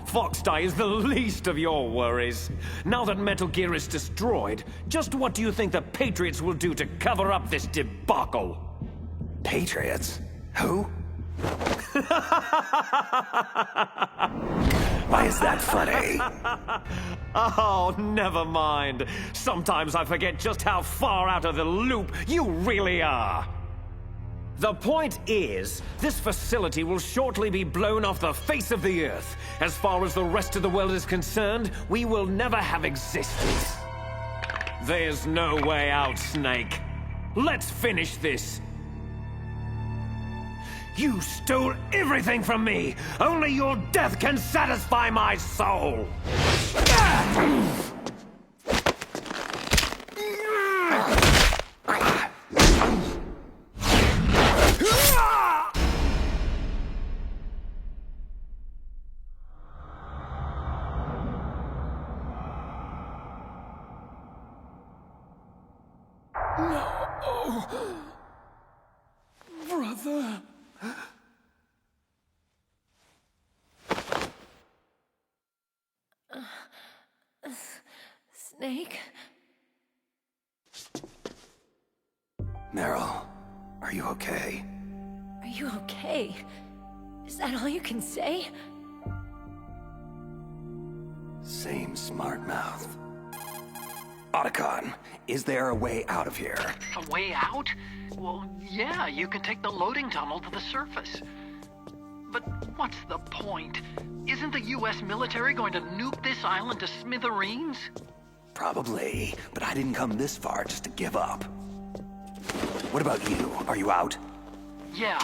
Foxdie is the least of your worries. Now that Metal Gear is destroyed, just what do you think the Patriots will do to cover up this debacle? Patriots? Who? Why is that funny? Oh, never mind. Sometimes I forget just how far out of the loop you really are. The point is, this facility will shortly be blown off the face of the Earth. As far as the rest of the world is concerned, we will never have existed. There's no way out, Snake. Let's finish this. You stole everything from me! Only your death can satisfy my soul! No. Brother. Snake? Meryl, are you okay? Are you okay? Is that all you can say? Same smart mouth. Otacon, is there a way out of here? A way out? Well, yeah, you can take the loading tunnel to the surface. But what's the point? Isn't the US military going to nuke this island to smithereens? Probably, but I didn't come this far just to give up. What about you? Are you out? Yeah,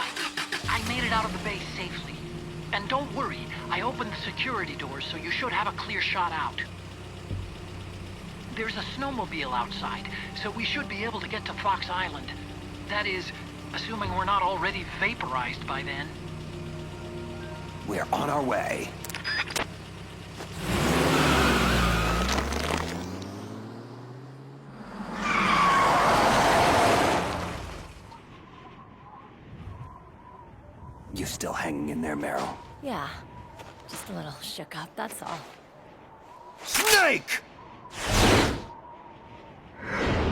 I made it out of the base safely. And don't worry, I opened the security doors, so you should have a clear shot out. There's a snowmobile outside, so we should be able to get to Fox Island. That is, assuming we're not already vaporized by then. We're on our way. You still hanging in there, Meryl? Yeah. Just a little shook up, that's all. Snake!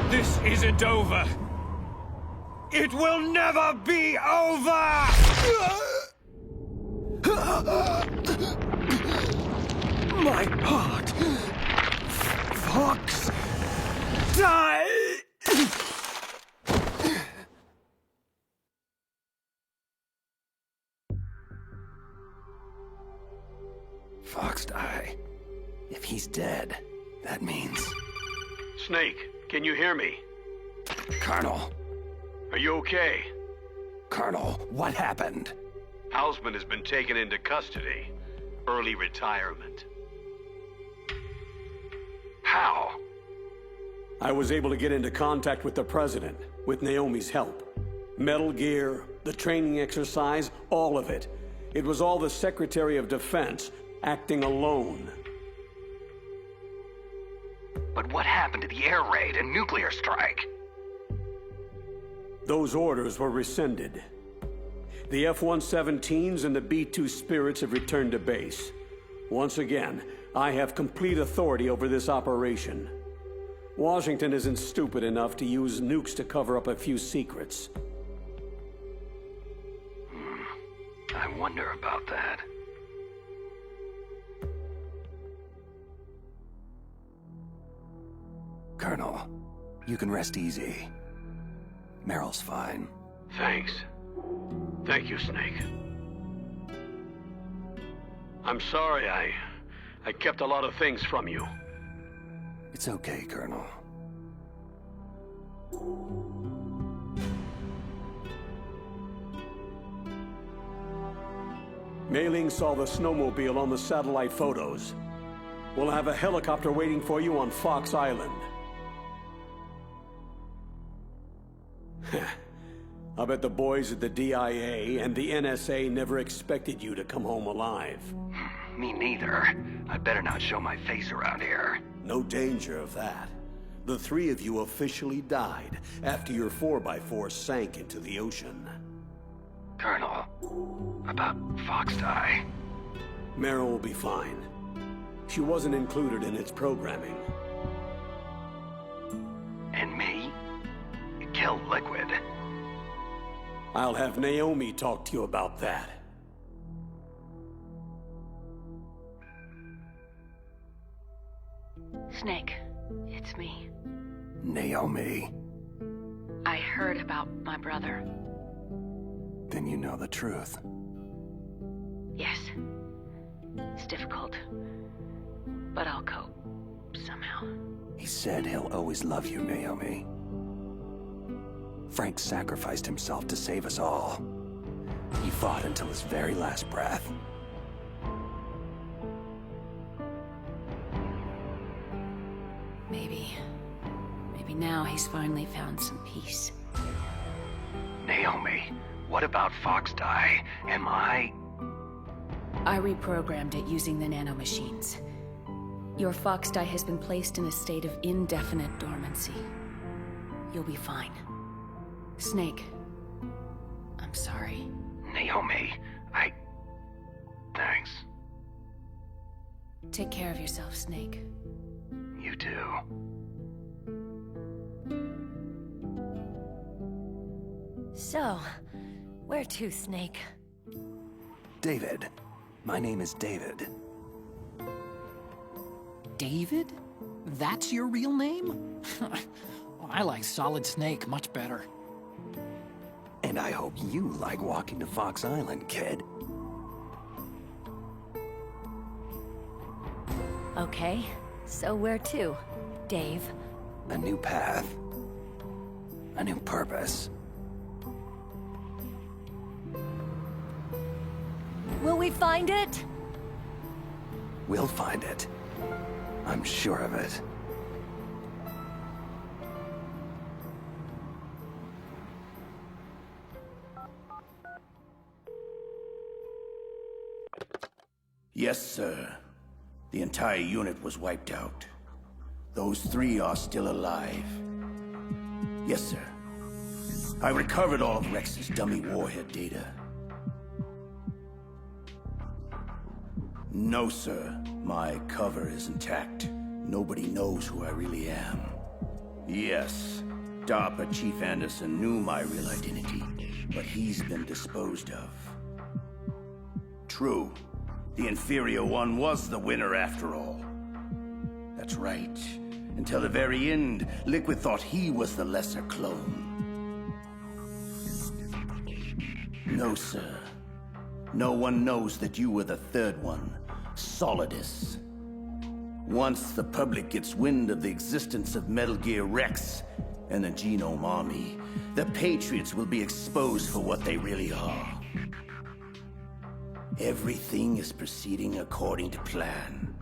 This isn't over. It will never be over! My heart. Fox. Die! That means... Snake, can you hear me? Colonel. Are you okay? Colonel, what happened? Hausman has been taken into custody. Early retirement. How? I was able to get into contact with the President, with Naomi's help. Metal Gear, the training exercise, all of it. It was all the Secretary of Defense, acting alone. But what happened to the air raid and nuclear strike? Those orders were rescinded. The F-117s and the B-2 Spirits have returned to base. Once again, I have complete authority over this operation. Washington isn't stupid enough to use nukes to cover up a few secrets. I wonder about that. Colonel, you can rest easy. Meryl's fine. Thanks. Thank you, Snake. I'm sorry I kept a lot of things from you. It's okay, Colonel. Mei Ling saw the snowmobile on the satellite photos. We'll have a helicopter waiting for you on Fox Island. I bet the boys at the DIA and the NSA never expected you to come home alive. Me neither. I better not show my face around here. No danger of that. The three of you officially died after your 4x4 sank into the ocean. Colonel, about Fox Die. Meryl will be fine. She wasn't included in its programming. And me? You killed Liquid. I'll have Naomi talk to you about that. Snake, it's me. Naomi. I heard about my brother. Then you know the truth. Yes. It's difficult. But I'll cope. Somehow. He said he'll always love you, Naomi. Frank sacrificed himself to save us all. He fought until his very last breath. Maybe now he's finally found some peace. Naomi, what about Fox Die? Am I reprogrammed it using the nanomachines. Your Fox Die has been placed in a state of indefinite dormancy. You'll be fine. Snake, I'm sorry. Naomi, Thanks. Take care of yourself, Snake. You too. So, where to, Snake? David. My name is David. David? That's your real name? I like Solid Snake much better. And I hope you like walking to Fox Island, kid. Okay, so where to, Dave? A new path. A new purpose. Will we find it? We'll find it. I'm sure of it. Yes, sir. The entire unit was wiped out. Those three are still alive. Yes, sir. I recovered all of Rex's dummy warhead data. No, sir. My cover is intact. Nobody knows who I really am. Yes, DARPA Chief Anderson knew my real identity, but he's been disposed of. True. The inferior one was the winner after all. That's right. Until the very end, Liquid thought he was the lesser clone. No, sir. No one knows that you were the third one, Solidus. Once the public gets wind of the existence of Metal Gear Rex and the Genome Army, the Patriots will be exposed for what they really are. Everything is proceeding according to plan.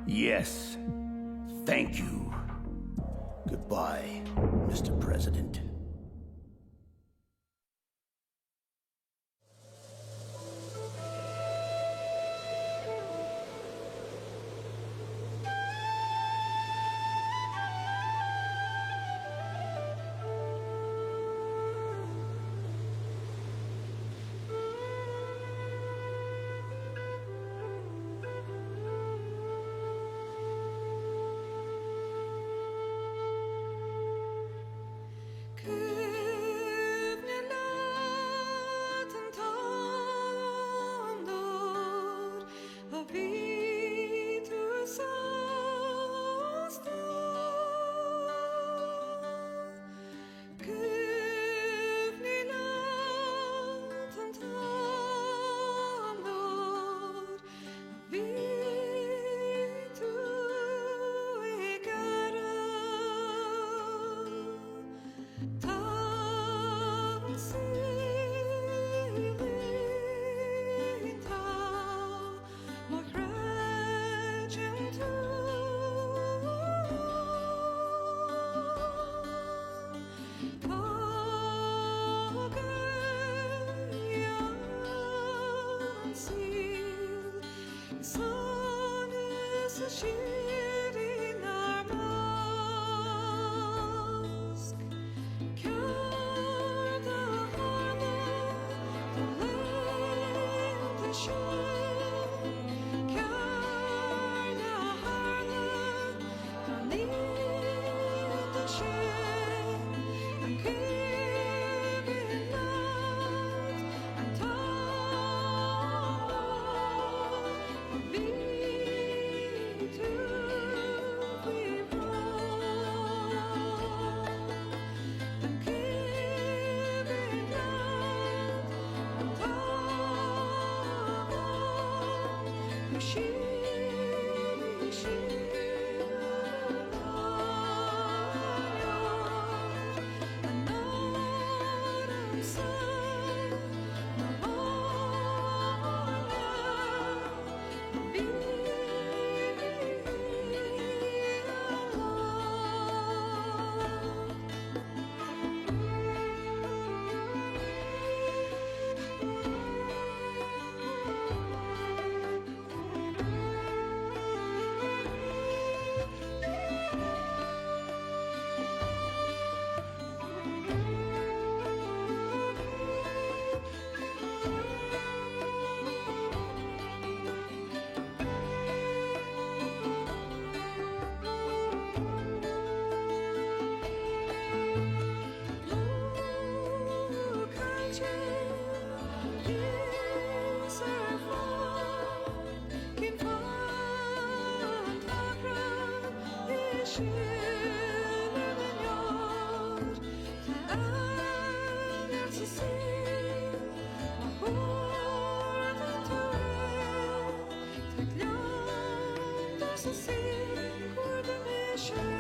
Yes. Thank you. Goodbye, Mr. President. Så ser går det med kärlek.